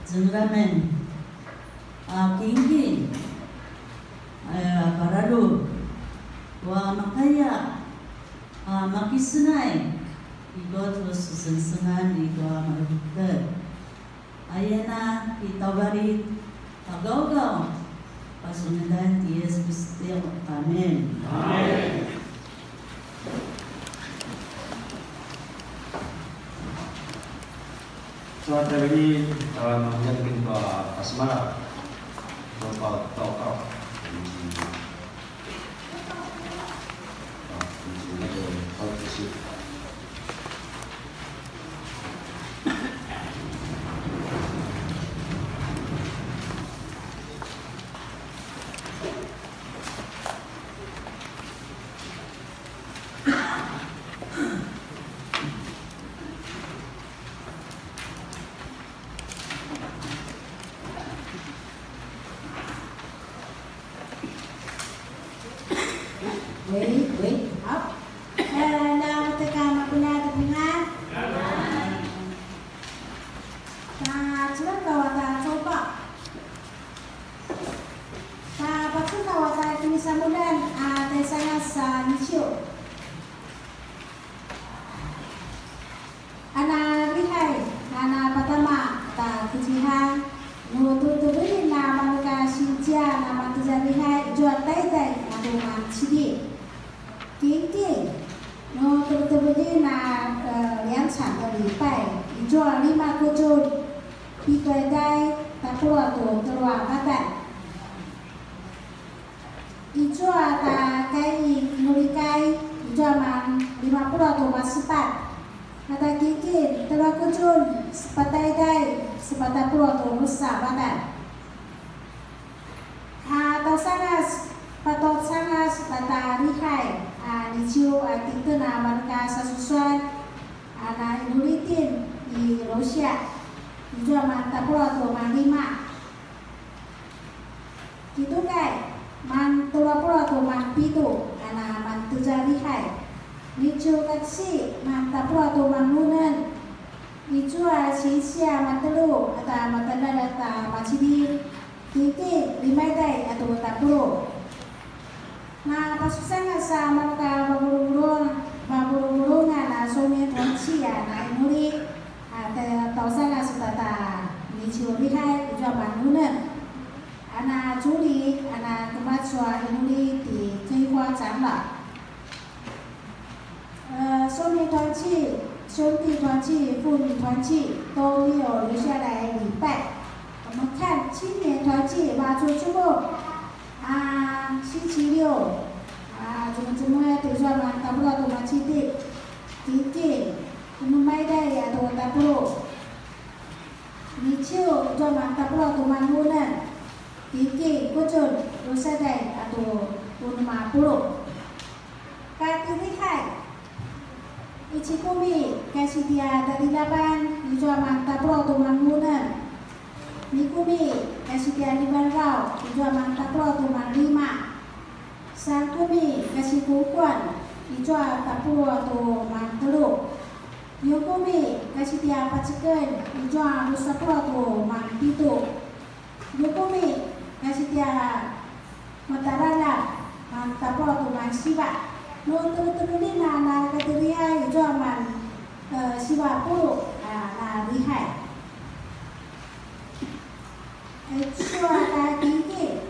zengramen kingi paralu wa makaya makisnai iko terus sensengan iko marwamen ayana itawari tagaw-gaw pasundan ti Yesus Kristo. Amen. Amen. So tadi menjadi pasmara tau. Wait, up. Now teka mapuna tepingan. Nah, cuman kawata coba. Nah, patut kawata kini sambudan. Tesanya sa nicio. Ana lihai, ana pertama ta kejihan. Nututurin na manuka sinja na matuja lihai jual tai atau mancidi. Tinggi, no terbeli na liang chan ke lipai, jual 5 kujun, pikai dai, tak keluar tu keluar kata. Jual tak kai nulikai, jual man 50 tu maspat. Kata kiki, keluar kujun, sepatai dai, sepatai keluar tu rusak badan. Atau patot sangas tata lihai. Nicio tinggal na marka sasusuan na inulitin di Rusia itu mantap pula tuh manlima gitu kai mantua pula tuh manpitu na mantuja lihai nicio taksi mantap pula tuh manlunan nicio sisia mantelu atau mantanda data macidi titik 5 dai atau tapuru. Nah, pasusanga sa mga mabulungan na sumi tonsia na inuli at tausanga sa tata ni Chulihai ujwa manunan. Ana Juli ana kumatswa inuli ti Tihua Changla. Sumi tonsi, Shunti tonsi, Funi tonsi都没有留下来礼拜。我们看青年团契马祖之后。星期六semua tujuan mantap pula tu macam titik numai dah ya tu tak perlu nicio tujuan mantap pula tu mangunan titik kujun dosa dah atau 50 kaki lihai ichikumi kasih dia dari 8 tujuan mantap pula tu mangunan Nikumi kasih dia di barau tujuan mantap pula tu 5 Sangkumi kasih kukuan tujuan tak pula tu mantelu Yukumi kasih dia pacikan tujuan dosa pula tu mantitu Yukumi kasih dia matarala mantap pula tu mansiba Nutu-nutu na kateria tujuan man siwa pulu na lihai Chua ta kiki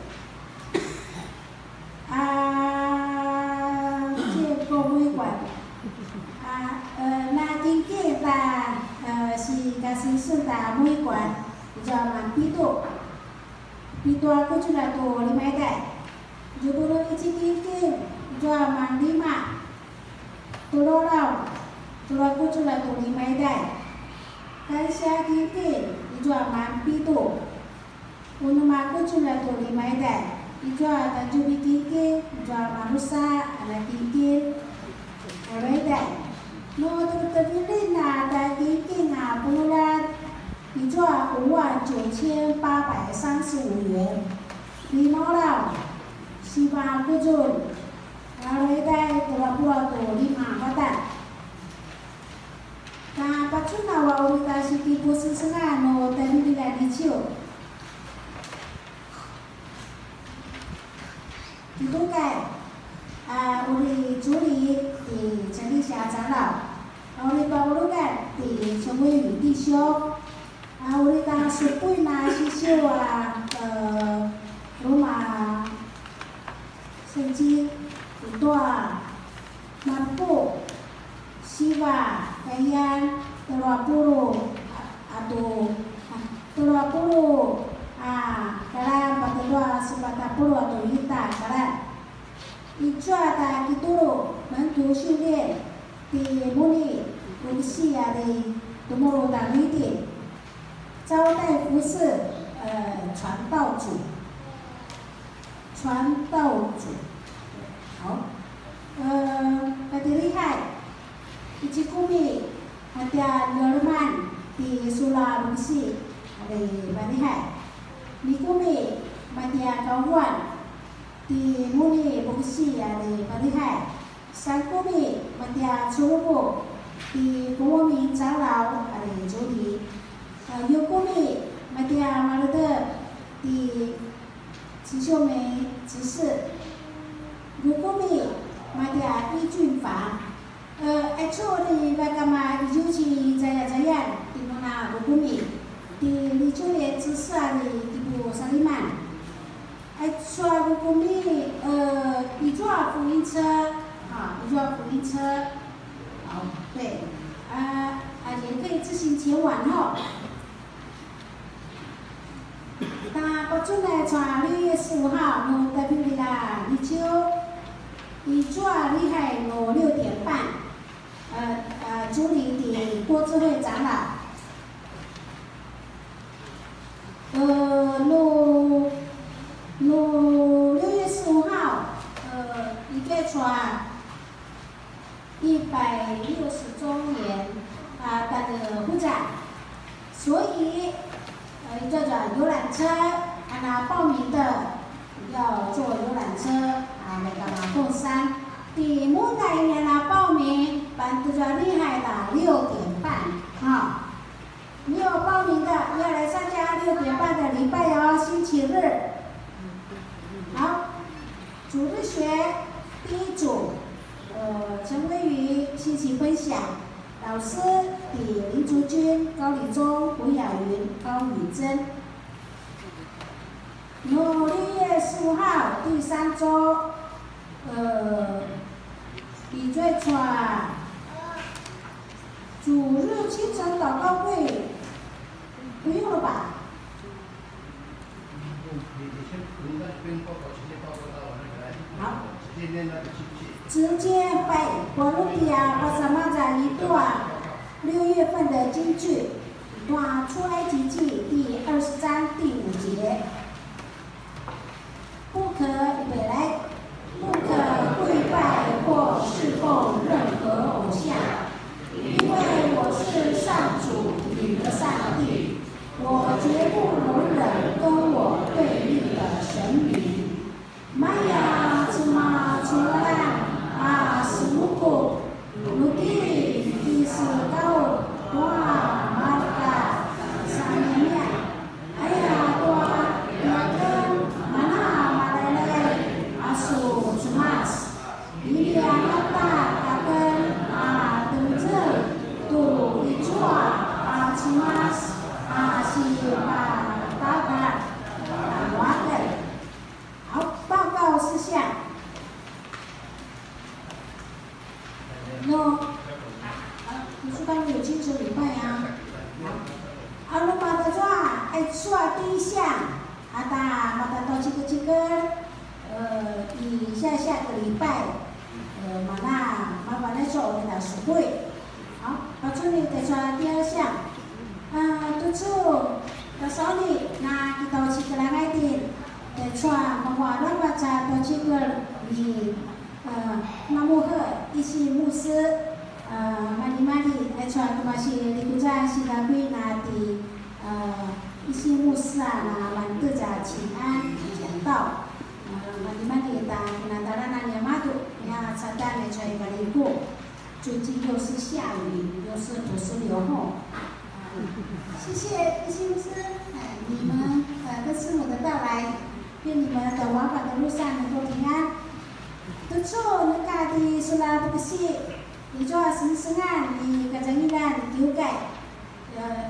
打木一管，你叫蛮比多，比多过去来多你买带，如果你一斤斤，你叫蛮5多罗老，多罗过去来多你买带，但下斤斤，你叫蛮比多，我那么过去来多你买带，你叫但就比斤斤，你叫蛮路沙，来斤斤，我买带。no terpilih ada gigi bulan dijual 59835元，5orang siapa kujun, kalau ada berapa tu 5 kata. Nah, pacuna wa kita siki posisi no terpilih dijual. Itu kan, uli juli di 城里下长老。我哋到嗰間地成為與弟兄，我哋當時輩那些少羅馬聖經好多南部、西瓦、海洋、德羅布魯、德羅布魯kalian berdua sebagai pulau atau kita kalian itu ada gitu bentuk训练di muni polisi ada tomorrow dan meeting 招待服饰传道组好ada lihat Ichi Kumi ada Norman di Sulawesi ada lihat Mikumi Madia kawan di Muni polisi ada lihat Sangkumi Madia Curubu di Bumi Jalau ada Jodi Yukumi Madia Malude di Cishome Cisi Yukumi Madia Ijunfa actually bagaimana Ijuji Jaya di mana Yukumi di Lijule Cisa di Ibu Saliman actually Yukumi dijual 福音车一个福音车，好，对，也可以自行前往哈。那我准备从6月15号，我代表你啦，你就你做厉害我6点半，主理的郭智慧长老，6月15号，一个船。160周年的会展，所以叫做游览车，报名的要坐游览车那个凤山。第某哪一年报名，办这个厉害的6点半没有报名的要来参加6点半的礼拜哦，星期日。好，主日学第一组。陈慧瑜信息分享，老师李林竹君、高礼忠、胡雅云、高宇珍。6月15号第3周，李最传主日清晨祷告会，不用了吧？好。直接拜波罗的亚巴萨玛扎一段6月份的金句，出埃及记第20章第5节，不可本来不可跪拜或侍奉任何偶像，因为我是上主你的上帝，我绝不容忍跟我对立的神明。玛雅芝麻出来。Semuku Luki Isukau Doa Marka Sananya Ayah Doa 个礼拜，麻烦来做我们的实惠。好，把这里再说第二项，督促的手里拿kita uci kelangatin,再说bahwa orang baca doa di Mamuhe isi musa mali-mali,再说masih dikuja si David di isi musa na mantu ja Qin'an讲道。mali-mali da penandaran yang madu ya sadar ya cai baliku， 最近又是下雨，又是土石流后，谢谢一心师，你们跟师母的到来，愿你们的往返的路上能够平安。督促那个的苏拉布克西，你做神圣案，你个正义案修改，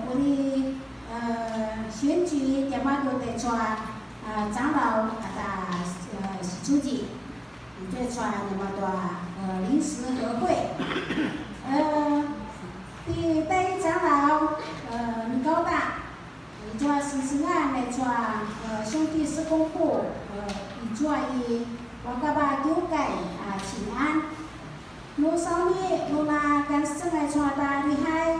我的选举点嘛都得做长老书记，你再做那么多临时和会，第代长老你高大，你做神圣案来做兄弟施工部，你做伊我个把纠改请安，路上面路那跟正来做的厉害，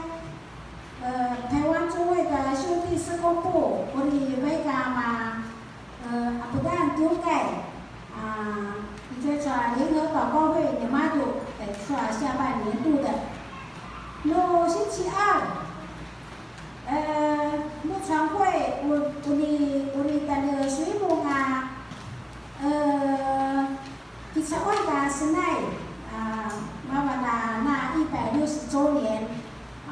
台湾中卫的兄弟施工部，我的为干嘛不但纠改你在做联合祷告会的马祖得做下半年度的。路星期二，路传会我的那个水母第三万的是奈妈妈那160周年，好。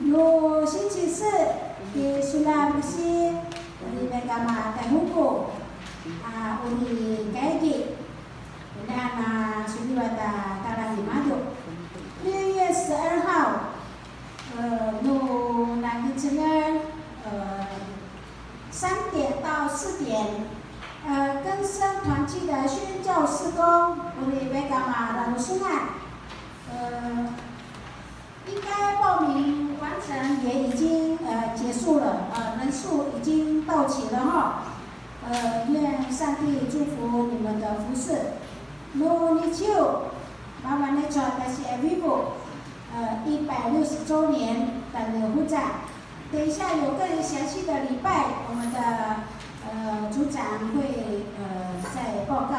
路星期四的苏拉布西，我的那个嘛在湖北。uli kaigi na suliwa da Tarangi Madu 6月12号no Nagitchen 3点到4点更生团契的宣教事工 uli begama lalu sungai 应该报名完成也已经结束了人数已经到齐了哈。愿上帝祝福你们的服侍。No日就麻烦你做的是 Vivo 160周年的护照。等一下有更详细的礼拜，我们的组长会再报告。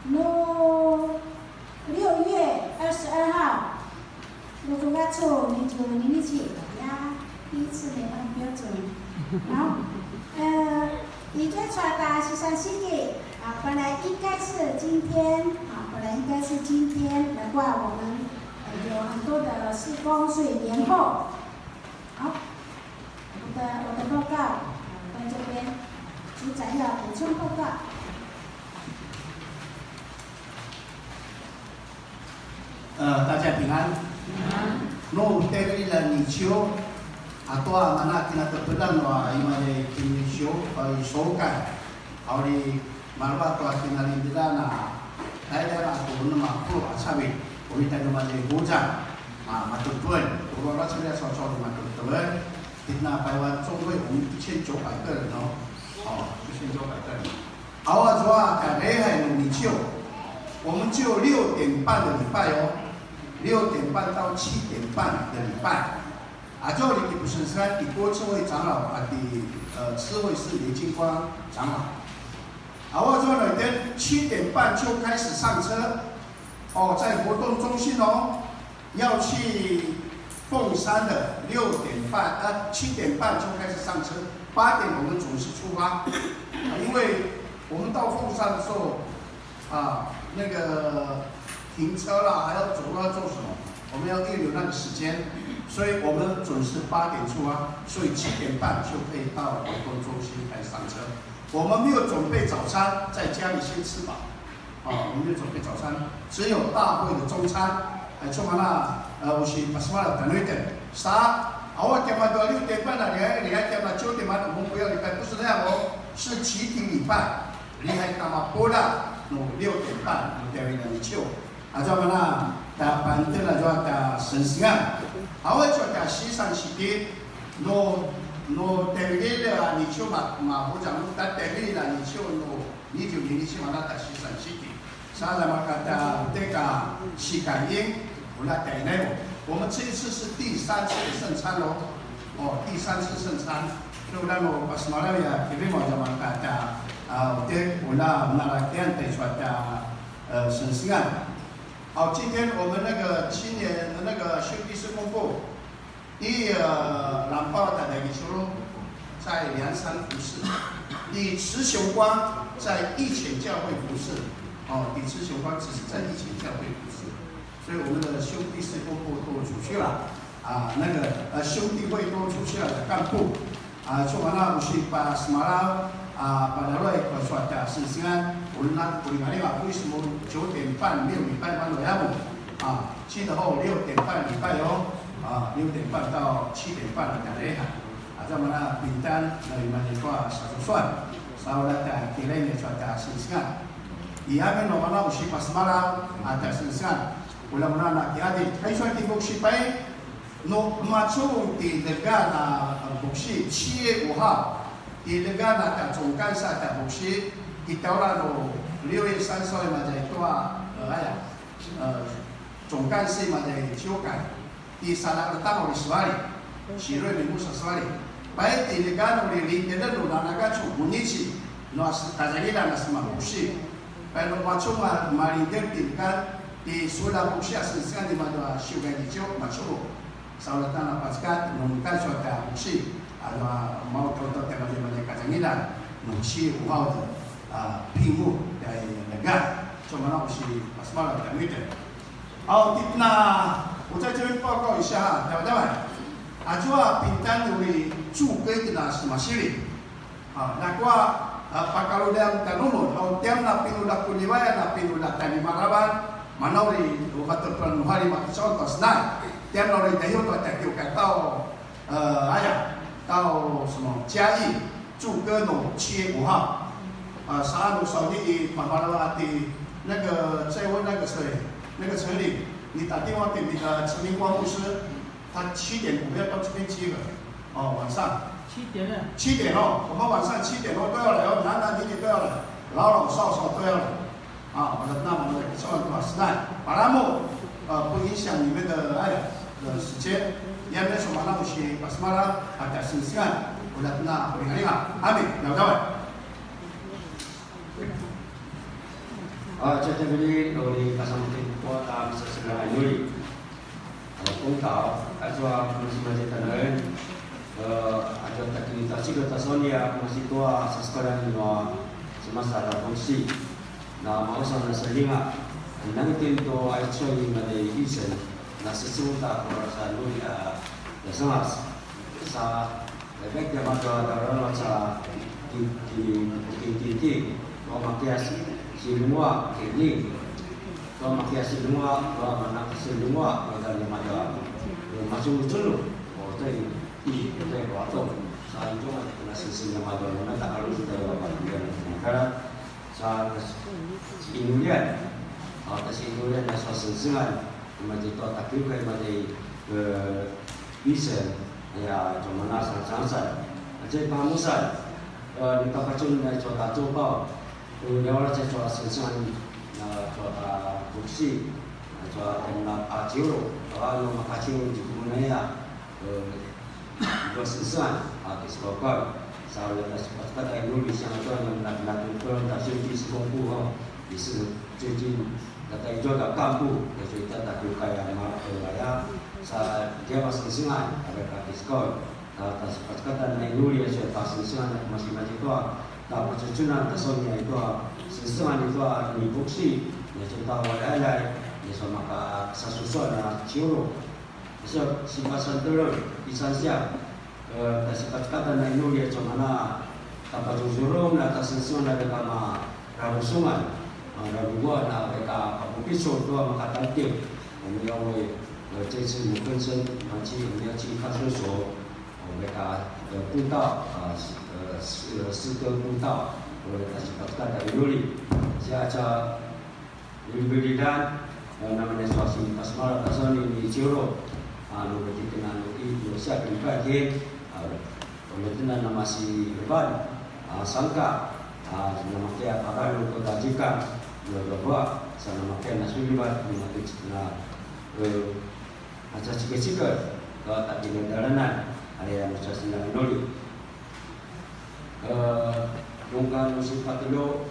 No 6月22号，我主要做你就你一起呀，第一次没按标准，好。你最传达是上星期本来应该是今天难怪我们有很多的施工，所以延后。好，我的报告在这边，组长要补充报告。大家平安。No tegri la nicio atau mana kena terpedan wa imane kinisio pai sokai auri marba to kena lindana daerah aku nama pro asawi umita kemane hujan matutuen urang rasanya sosok matutuen kita paiwan songwe 1900个人哦1900个人awal jua kareha no nicio 我们就6点半的礼拜哦6点半到7点半的礼拜这里不是说第多智慧长老第智慧是李金光长老我说那天7点半就开始上车在活动中心要去凤山的7点半就开始上车8点我们准时出发因为我们到凤山的时候那个停车啦还要走路要做什么我们要预留那个时间所以我们准时8点出发所以7点半就可以到活动中心来上车我们没有准备早餐在家里先吃饱我们没有准备早餐只有大会的中餐就嘛那有是巴斯马的单位的我点嘛到6点半了你还点嘛9点半我们不要礼拜不是那样是集体礼拜你还干嘛播的6点半我点了你就就嘛那打板凳了就打神仙我就打西山西的no no 点的啦，你手嘛部长，咱第二啦，你手咯，你就你起码那特殊神事的。啥来嘛？这个西感应，我那带来我们这一次是第3次的圣餐喽，哦，第3次圣餐。所以我pas malam ya kita mau zaman kata我那天带出的神圣案。好，今天我们那个青年的那个兄弟事工部，南报的那个说在梁山服饰，慈雄光在义前教会服饰，哦，慈雄光只是在义前教会服饰，所以我们的兄弟事工部都出去了，那个兄弟会都出去了的干部。Cuma mesti pas malam pada roy suatu sensingan ulang kali aku semua 9点半6礼拜半了呀去的后6点半礼拜哦6点半到7点半的大礼拜咱们那平单dari mana kuah satu suan saudara kiranya suatu sensingan ia mana mesti pas malam ada sensingan ulang nak adik kai suatu tibuk sipai no macam di negara Bukshi 7月5号，di negara的总干事的 Bukshi， di tahun 6月30嘛在多总干事嘛在修改，di sana pertama di Suwali， si Roy Minggu Suwali， baik di negara di Lingkaran lu nanaga cu munisi， no tajagila na sama Bukshi， baik no macam marindir di Sudah Bukshi asalkan di mana修改di jauh macam Saudara Paskat mengungkap suatu bukti mau tahu tema kacangilan bukti wow pingu dari negara cuma nak bukti pas malam dan itu. 好，我在这边报告一下哈，台湾主要平单有的驻规的那是马西里那pakalu dalam tanumur au tiam na pinu da kuliwaya na pinu da tani maraban manauri waktu penuhari makisau tosna tiam na ri dahiu to ta kiu ka到到什么嘉义驻歌农7月5号沙鲁扫地马马拉的那个再问那个谁那个陈领，你打电话给你的陈明光牧师，他7点我们要到这边集合晚上。7点我们晚上7点都要来男男女女都要来，老老少少都要来那我们算多少时代？把它们不影响你们的时间。也没什么那么些，把什么啦ada sensian， 我的那不灵阿弥了解Jadi dari Kasamutin Kota Sesegara Yuli, Kungkau, Ajwa Masih Tanah, ada aktivitas kita Sonia masih tua sekarang ini semasa revolusi, nah mau sana selinga, nanti itu Ajwa ini dari Isen, nah sesuatu perasaan Yuli sangat, lebih dia macam ada rasa di makiasi semua ini, kalau makiasi semua, kalau mana semua, ada yang macam dulu, tadi dari waktu saat itu kena sisi yang ada, mana tak harus dari negara, saat Indonesia, atas Indonesia ada sesuatu macam itu tak kira macam bisa ya cuma nasi sangat, jadi pamusan, kita kacung dari coba coba. Orang saya coba sesuatu, coba kursi, coba tenda aciro, kalau nak aciro di mana ya, coba sesuatu, kisahkan, saya lihat seperti ada Indonesia yang nak turun dari sini sekolah, di sini jadi kata juga kampung, jadi kita tak kaya malah saya dia masih sesuatu, ada kisahkan, kata seperti ada Indonesia masih sesuatu masih macam itu. Dapat cucunan tersonya itu sesuatu itu di buksi, ya contoh walai, ya sama sesuatu na ciro, so simpasan turun, isan siap, tersipat kata na inu dia cuma na dapat jurung, na tersesuatu na dekama rabusungan, rabuan na mereka kapupiso tu makatantim, mereka jadi mungkin macam macam kasus mereka punta 4个步道，dari Yuli, saya Yuli namanya suasi pasmara pasal ini Ciro, lalu kita nanti siap dipakai, kemudian nama si Iban, Sangka, nama kia Pakalu Kota Jika, bahwa nama kia Nasulibat, nama kia aja cikir-cikir, kalau tak di dalanan, ada yang bisa senang noli. Mungkin musik patelo,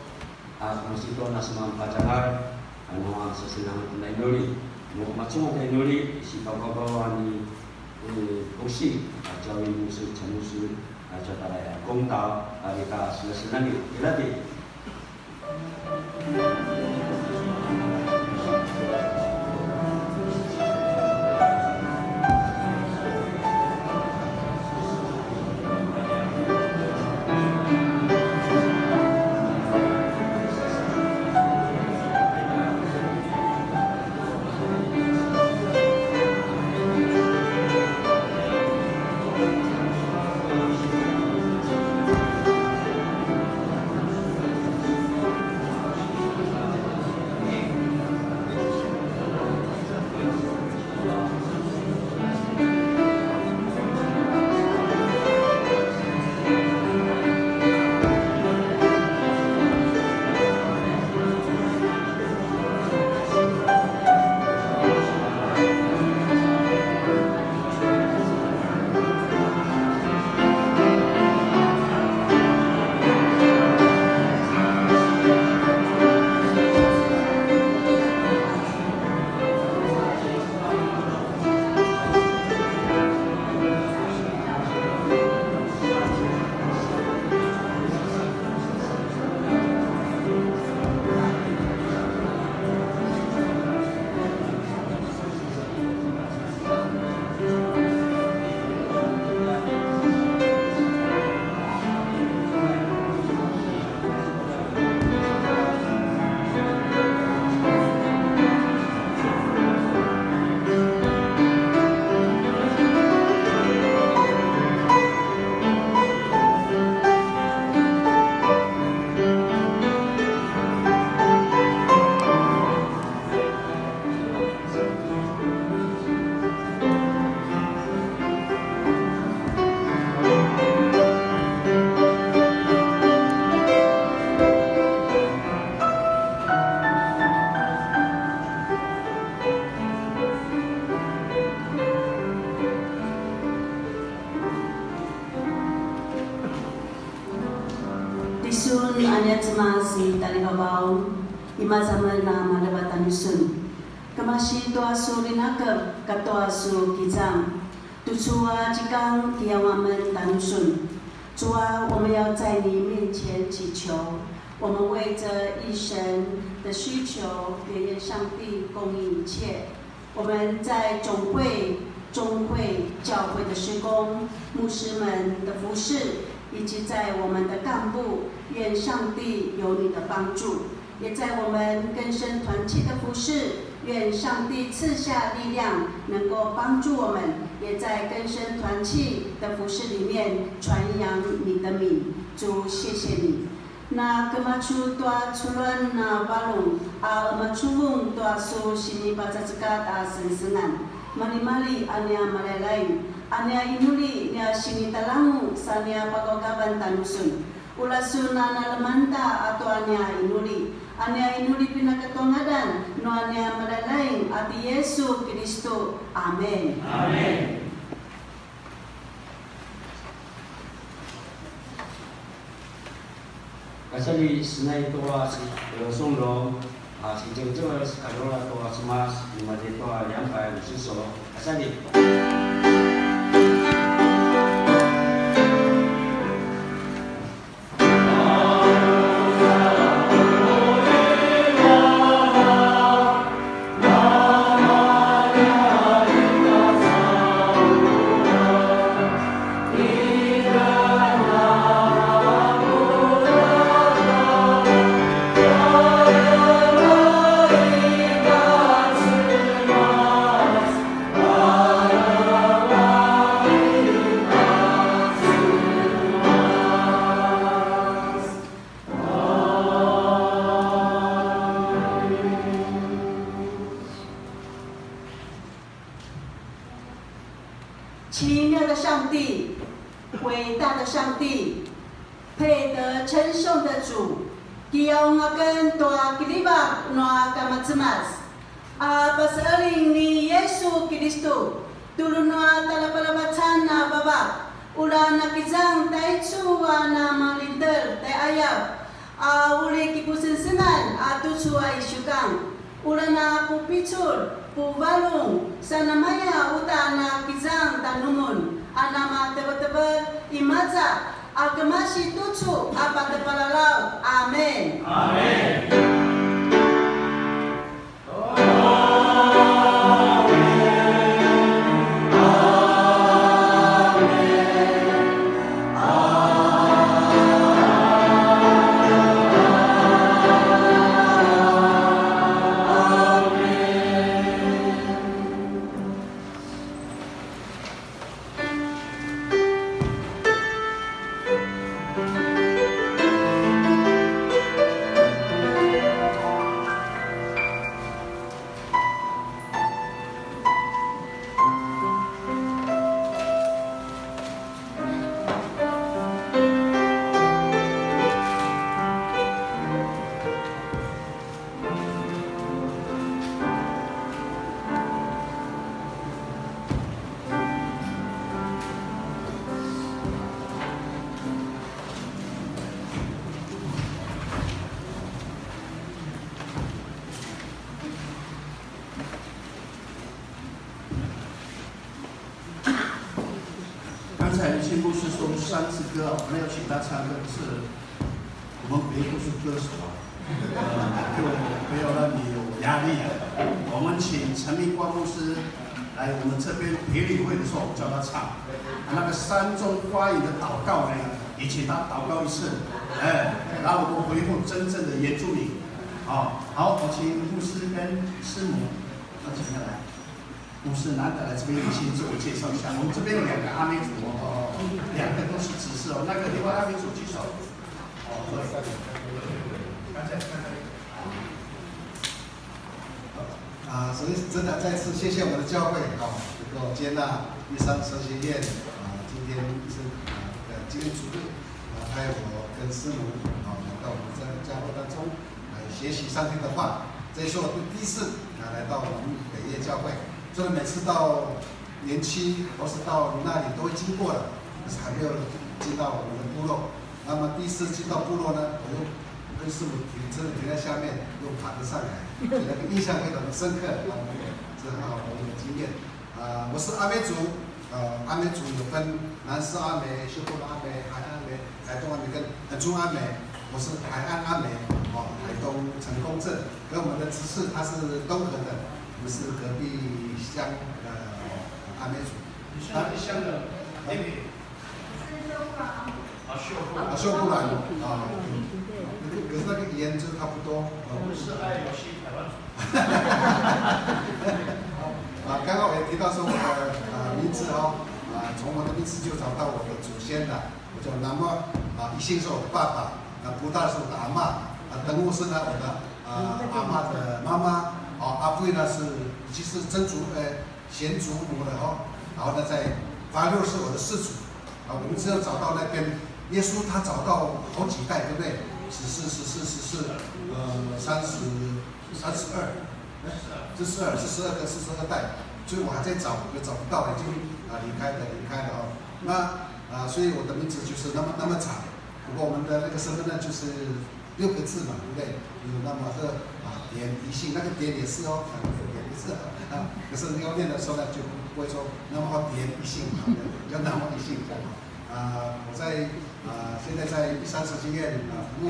musik itu nasma pacaran, nama sesenang noli. Mau macam noli, si bawa ni musik, jauh musik, musik, cara kong tahu, kita senang dilatih. Isun anya cemasi tali babau ima zaman na malabatan isun kemasi to asu linaka kato asu kijang tuchua jikang kiawamen tanusun 主啊，我们要在你面前祈求，我们为着一神的需求，也愿上帝供应一切。我们在总会、中会、教会的施工、牧师们的服侍，以及在我们的干部，愿上帝有你的帮助；也在我们更深团契的服侍，愿上帝赐下力量，能够帮助我们。 也在更深团契的服饰里面传扬你的名，主，谢谢你。那kemacu tua culun na balung macuvung tua su sini baca cekat sensengan mali-mali ania malelai ania inuli nia sini talangu sania pagogaban tanusun ulasun na lemanta atau ania inuli pinakatongadan no ania malelai ati Yesus Kristo amin amin. Kasali senai toa si songlong si jengjo si karola toa semas lima toa yang pai suso kasali. Oh 位，配得称颂的主。Kiong akan tua kiliba noa kamatsemas. Pasaling ni Yesu Kristo tulun noa talapalabatan na baba. Ula nakizang taitsu na malinter tay ayap. Uli kipusensengan atusu ay syukang. Ula na pupicul, pubalong, sa namaya uta na kizang tanumun. Anama teba-teba imaza. Agamashi tutsu apatepalalau. Amen. Amen.新牧师说3支歌，我们要请他唱歌，是我们别不是歌手就不要让你有压力我们请陈明光牧师来我们这边培理会的时候，我们叫他唱那个3中花语的祷告呢，也请他祷告一次，然后我们回复真正的原住民。好，我请牧师跟师母请下来。牧师难得来这边，请自我介绍一下。我们这边有2个阿美族2个都是执事那个另外阿美族举手。对。刚才。首先真的再次谢谢我们的教会能够接纳玉山神学院今天是今天主日还有我跟师母来到我们这教会当中来学习上帝的话。这也是我第一次来到我们北业教会。所以每次到年期或是到那里都会经过了，可是还没有进到我们的部落。那么第一次进到部落呢，我又跟师傅车子停在下面，又爬得上来，所以那个印象非常的深刻，是很好的一个经验。我是阿美族，阿美族有分南势阿美、修布阿美、海岸阿美、台东阿美跟中阿美。我是海岸阿美，台东成功镇，跟我们的执事他是东河的。我们是隔壁乡的阿美族。你是哪里乡的？妹妹。秀布兰可是那个语言就差不多。我们是爱游戏台湾族。刚刚我也提到说我的名字从我的名字就找到我的祖先了。我叫南摩一姓是我的爸爸，不大是我的阿嬷，登木是呢我的阿嬷的妈妈。阿贵呢其实曾祖先祖母的然后呢在法六是我的世祖我们只有找到那边耶稣他找到好几代，对不对？14、14、32个42代，所以我还在找，也找不到，已经离开了那所以我的名字就是那么长。不过我们的那个身份证就是6个字嘛，对不对？有那么个点一姓，那个点也是点也是可是要念的时候呢，就不会说那么点一姓，叫那么一姓我在现在在第30经院服务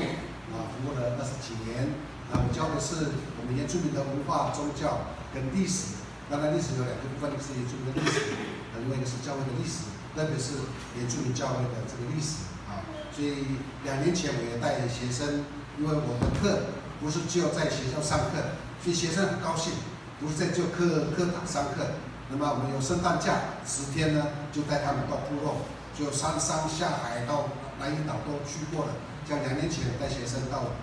了20几年我教的是我们原住民的文化、宗教跟历史。当然历史有2个部分，一个是原住民的历史，另外一个是教会的历史，特别是原住民教会的这个历史所以2年前我也带学生，因为我的课不是只有在学校上课，所以学生很高兴，不是在就课堂上课。那么我们有圣诞假10天呢，就带他们到部落，就上下海到南屿岛都去过了。像2年前带学生到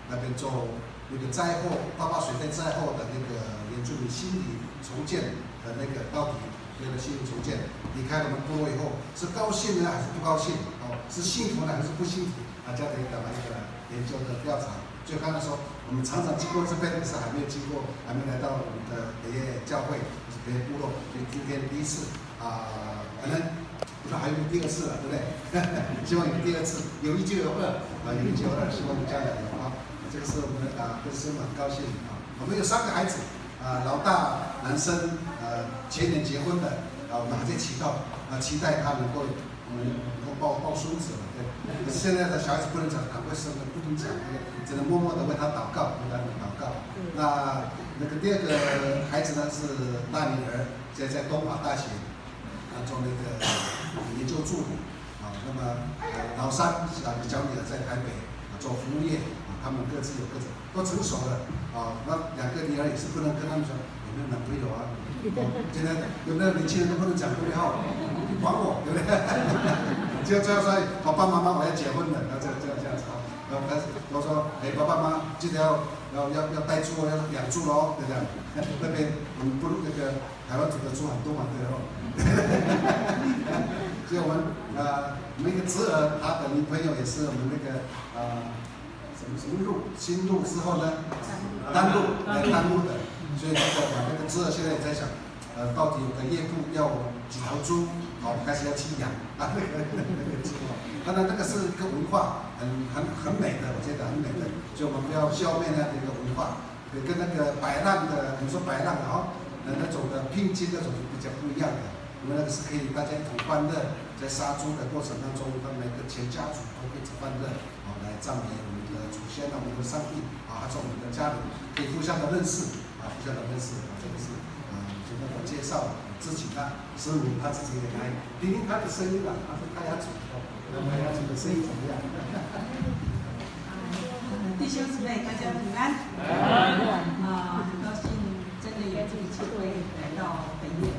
那边做那个灾后88水灾灾后的那个原住民心理重建的那个到底有了新的主见，离开我们部落以后，是高兴呢还是不高兴？哦，是幸福呢还是不幸福？这样的一个研究的调查。就刚才说，我们常常经过这边，可是还没有经过，还没来到我们的北业教会，就是北业部落，所以今天第一次可能不知道还有没有第二次了，对不对？希望有第二次，有一就有二有一就有二，希望将来有啊。这个是我们跟师母很高兴啊。我们有3个孩子老大男生前年结婚的我们还在祈祷期待他能够抱孙子了，对。可是现在的小孩子不能讲，赶快生了不能讲，只能默默的为他祷告，为他们祷告。那个第2个孩子呢是大女儿，现在在东华大学做那个研究助理那么老3小女儿在台北做服务业他们各自有各自都成熟了那2个女儿也是不能跟他们说有没有男朋友啊？现在有没有年轻人都不能讲，对不对？你管我，对不对？就这样说，爸爸妈妈我要结婚了，这样子然后开始我说，爸爸妈妈记得要带猪要养猪喽，对不对？那边我们不那个台湾族的猪很多嘛，对哦。所以我们一个侄儿，他的女朋友也是我们那个什么路新路之后呢，单路的，所以那个侄儿现在也在想，到底有个岳父要我几条猪，开始要去养那个猪当然那个是一个文化，很美的，我觉得很美的，所以我们不要消灭那样的一个文化，跟那个摆浪的，我们说摆浪的那种的聘金那种比较不一样的。我们那个是可以大家一同欢乐，在杀猪的过程当中，每个全家族都可以欢乐来赞美我们的祖先我们的上帝还是我们的家人，可以互相的认识这个是就那个介绍自己师母他自己也来听听他的声音他是泰雅族泰雅族的声音怎么样？弟兄姊妹，大家平安。很高兴真的有这个机会来到北业。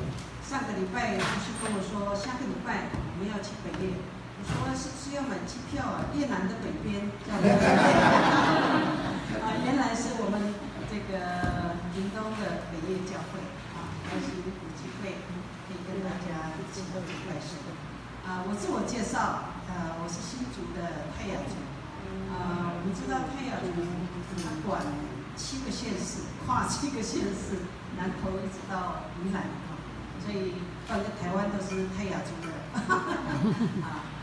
上个礼拜牧师跟我说，下个礼拜我们要去北业。我说是不是要买机票越南的北边叫北业原来是我们这个屏东的北业教会高兴有机会可以跟大家一起来说我自我介绍我是新竹的泰雅族。我们知道泰雅族他管7个县市，跨7个县市，南投一直到宜兰所以半个台湾都是泰雅族的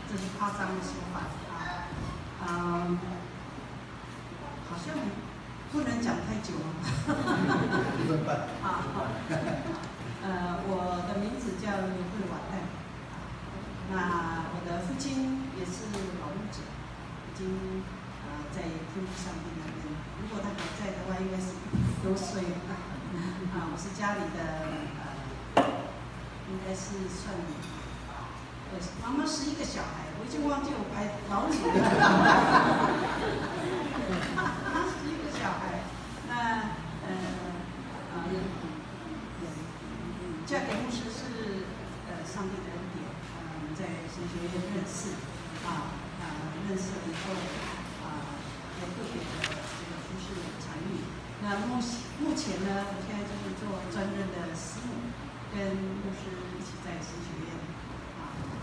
这是夸张的说法好像不能讲太久1分半我的名字叫刘慧婉代那我的父亲也是老牧者，已经在天父上帝那边。如果他还在的话，应该是多岁我是家里的应该是算妈妈11个小孩，我已经忘记我排老几了。11个小孩，那嫁给牧师是上帝的恩典。我们在神学院认识认识了以后有个别的这个服事参与。那目前呢，我现在就是做专任的师母，跟牧师一起在神学院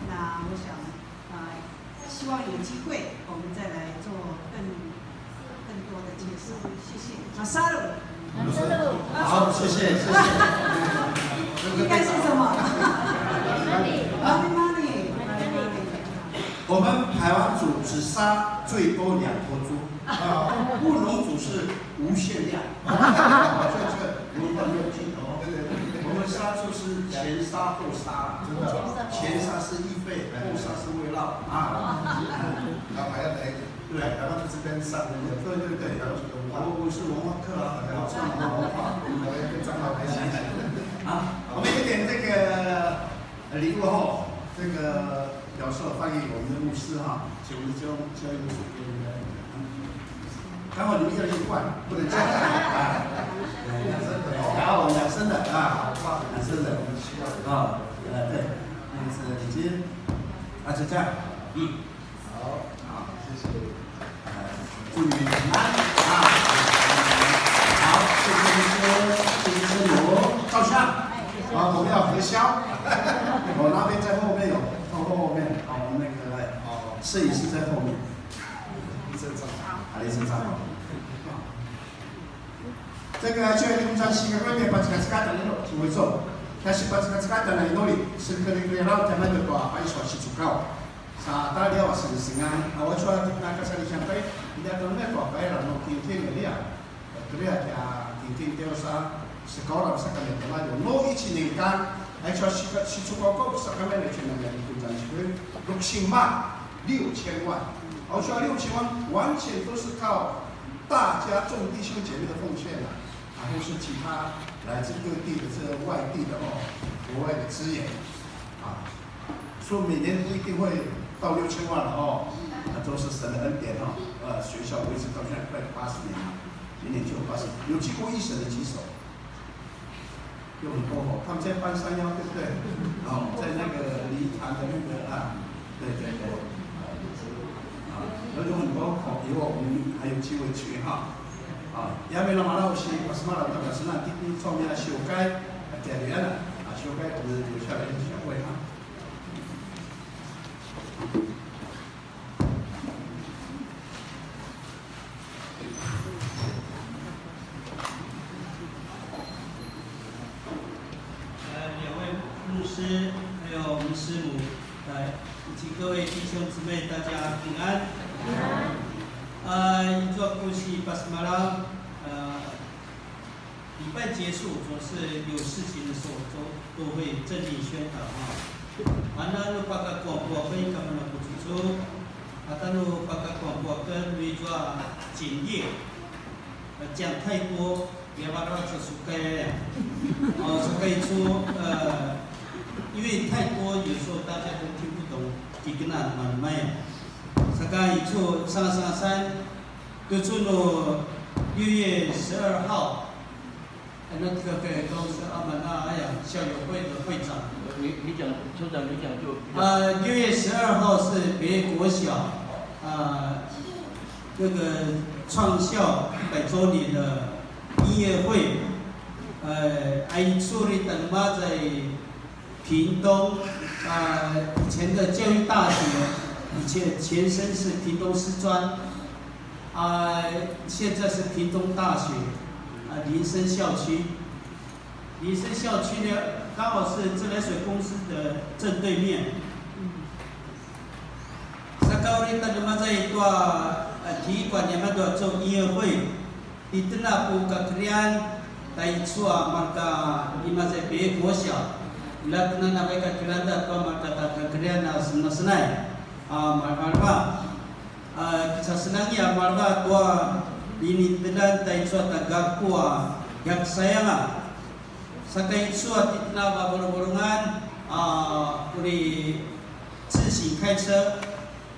那我想希望有机会我们再来做更多的介绍。谢谢。马萨鲁。好，谢谢。应该是什么？我们台湾族只杀最多2头猪，布农族是无限量，这文化没有尽头。我们杀就是前杀后杀，前杀是预备，后杀是慰劳然后还要来台湾这边上那个对，我是文化课我是文化，跟张老师我们有点这个礼物后，这个表示翻译我们的牧师请我们教育组给我们刚好你们要一罐，不能加养生的养生的我们需要对，那个是已经就这样，好，谢谢，祝你平安好，谢谢牧师，谢谢师母，照相我们要核销。我那边在后面有，后面那个摄影师在后面。李正章，李正章。这个就你们讲西个外面把这个自家的那种就会做，但是把这个自家的那努力，是可能让他们的话还说是足够。sa ta dia was singan awal cua kita kasih sampai dia tahu ni kau bayar nak kintin dia kerja dia kintin dia usah sekolah usah kami telah no ichi ningkan ai cua si cukup kau usah kami ni cuma yang itu jangan sih 60万6000万，我说6000万完全都是靠大家众弟兄姐妹的奉献了，然后是其他来自各地的这外地的国外的资源啊，说每年不一定会。到6000万了那都是神的恩典学校维持到现在快80年了，明年就80年，有几过一审的举手，有很多他们在搬山腰，对不对？在那个礼堂的那个对，有很多以后我们还有机会去也没那么老些，我是马老大表示那第一方面修改改良了修改我们留下来的学会两位牧师，还有我们师母，以及各位弟兄姊妹，大家平安。一座故事巴斯马拉，礼拜结束总是有事情的时候都会真理宣导Mana lu pakai kuah-kuah ni kamu nak cucu, atau lu pakai kuah-kuah kan lu jual 简业，讲太多也把它就疏开了，疏开出因为太多有时候大家都听不懂，几个那慢慢呀。Sekarang itu sangat-sangat就从6月12号，那个公司阿曼那校友会的会长。你讲，酋长你讲就。6月12号是北野国小那个创校100周年的音乐会，爱处理等妈在屏东以前的教育大学，以前前身是屏东师专，现在是屏东大学林森校区。林森校区呢，刚好是自来水公司的正对面。Sekarang kita dimana itu体育馆里面都做音乐会，di tengah pukakrian dari cua maka di masa B国小，那tengah nak kakrian dah tu maka kakrian senang-senang marba kisah senangnya marba tua ini tengah dari cua tagaku yang sayang Sakai suat di tengah borongan uri 自行开车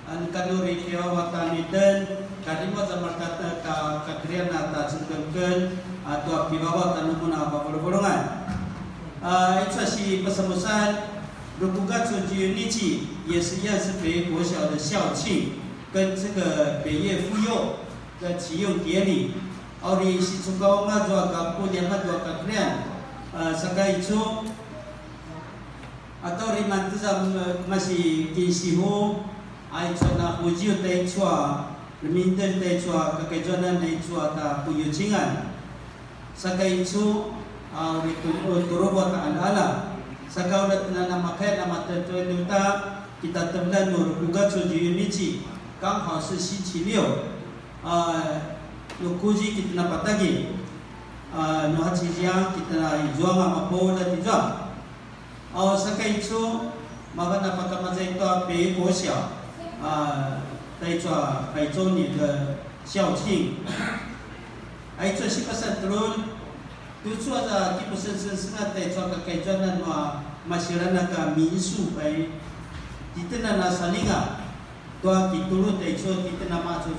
kanuri kiawatan dan kadimo zaman kata kakrian nata cengkengken atau pibawa tanupun apa borongan itu si pesan-pesan 6月19日也是北国小的校庆跟这个北野妇幼的启用典礼ori si suka ngadwa kapu dia ngadwa kakrian Sekarang itu atau riman tu masih kisihu, aisyah nak ujiu tay cua, minten tay cua, kekejuanan tay cua tak puyucingan. Sekarang itu turubot ala. Sekarang nama makai nama tertulis kita temukan nuruga tujuh ini, 刚好是星期六，估计 kita dapat lagi. Nuhat siang kita jual apa dah dijual. Sekarang itu maka dapat kemana itu北国小在做100周年的校庆。这是pasal turun tu ada tipe sensengat在做个改装的masyarakat 民宿在di tengah nasalinga tua kitulu在做di tengah macam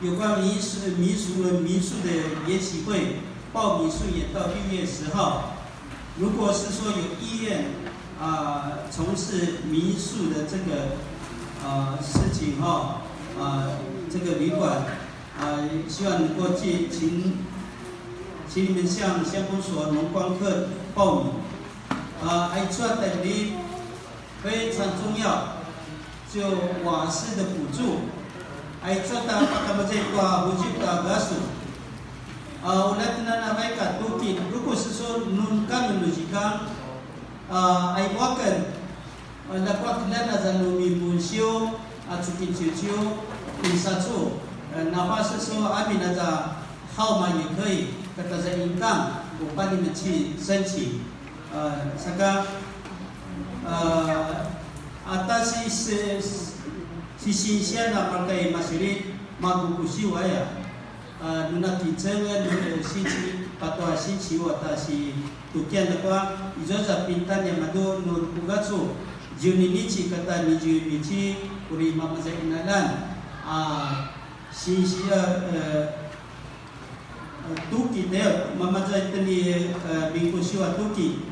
有关民宿的研习会报名数也到6月10号。如果是说有意愿从事民宿的这个事情这个旅馆希望能够请你们向乡公所农光课报名。还出等于非常重要，就瓦斯的补助，还出到巴卡巴这挂补助到ga数。ulat na namaykat tukin. Ruko sa so nun kami logika ay wakan dapat na za lumibusyo at sukin chicho insatsu napasa so ami na za how ma ye kei kata za income upani na chi senchi saka atasi si sinsia na pakai masiri magukusi waya nuna kicenga sinci patwa sinci watashi tukian dakwa ijoza pintan yang madu nur pugatsu juni nichi kata ni juni nichi uri mamaza inalan sinci tuki deo mamaza itani bingkusiwa tuki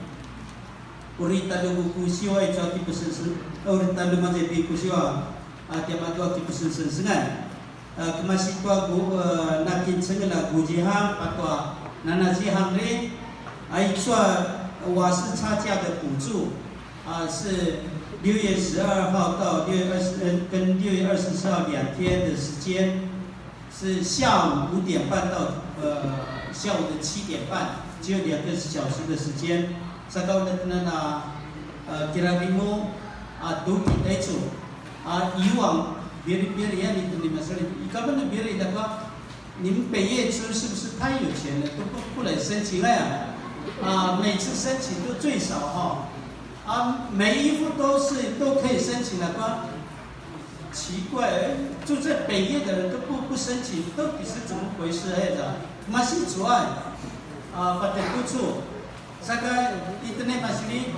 uri talu kusiwa ijo kipusen uri talu maza bingkusiwa tiamadu kipusen sensengan kemasitwa nakin sengela gujiham patwa nanajiham re aicua 瓦斯差价的补助是6月12号到6月20跟6月24号2天的时间，是下午5点半到下午的7点半，只有2个小时的时间。Sakau na kira-kira duki itu iwang别人眼里你们说的，你根本就别人的话，你们北业村是不是太有钱了，都不来申请了呀？每次申请都最少每一户都可以申请的话，奇怪，住在北业的人都不申请，到底是怎么回事？马西主爱发展不错，这个internet马西里。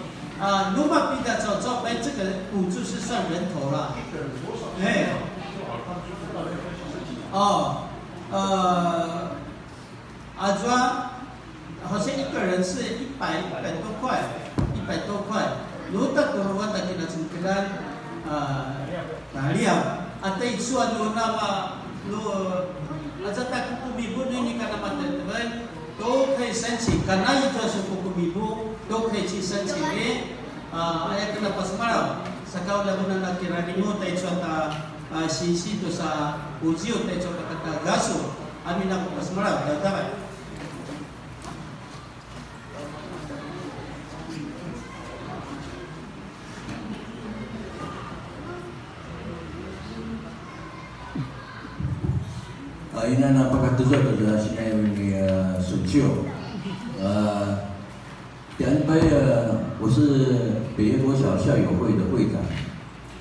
如果比较早做，这个补助是算人头了。抓好像一个人是100多块，100多块。如果到我当地那种可能打料对算如那么这大国民部你看那么的都可以申请，karena itu suku ibu都可以去申请的。ayat kena pas malam sakau labunan nakiranimu tay chota sisi to sa ujiyo tay chota kata gaso amin ako pas malam dapat. Ina napakatuwa pada sinay ni Sucio. 我是北业国小校友会的会长，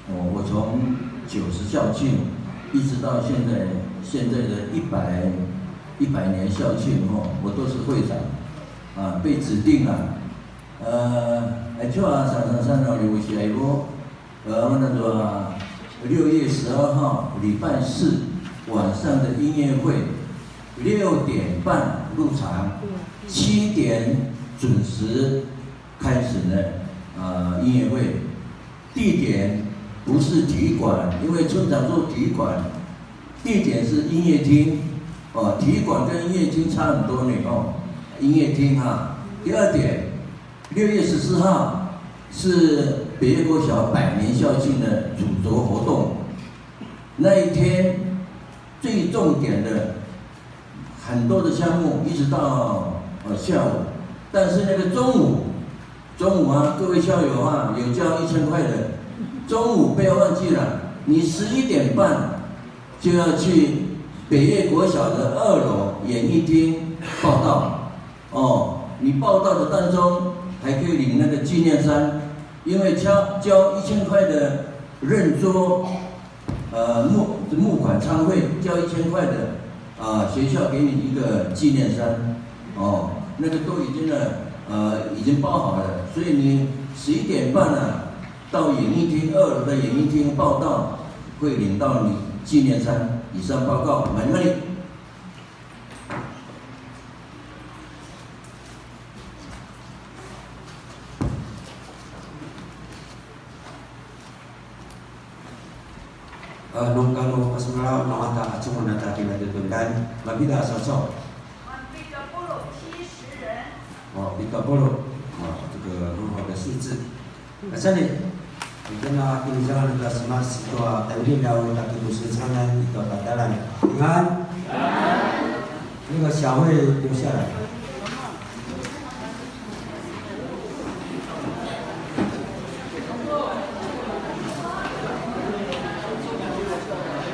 我从90校庆一直到现在的100年校庆我都是会长，被指定了，常常留起来过，那个6月12号礼拜四晚上的音乐会，6点半入场，7点准时开始呢，音乐会地点不是体育馆，因为村长做体育馆，地点是音乐厅，体育馆跟音乐厅差很多呢音乐厅第二点，6月14号是北业国小100年校庆的主轴活动，那一天最重点的很多的项目，一直到下午。但是那个中午各位校友有交1000块的，中午不要忘记了，你11点半就要去北业国小的2楼演艺厅报到。你报到的当中还可以领那个纪念衫，因为交1000块的认桌，募款餐会交1000块的，学校给你一个纪念衫，那个都已经包好了，所以你11点半到演艺厅2楼的演艺厅报到，会领到你纪念衫。以上报告，满满里。Nung kalau pas malam mata cuma nata tinatutungkan, mabida sosok. 30 70 人。30. 个很好的数字。这里，我跟大家分享那个什么许多等于了大家都是常常遇到大家人平安，那个小会留下来。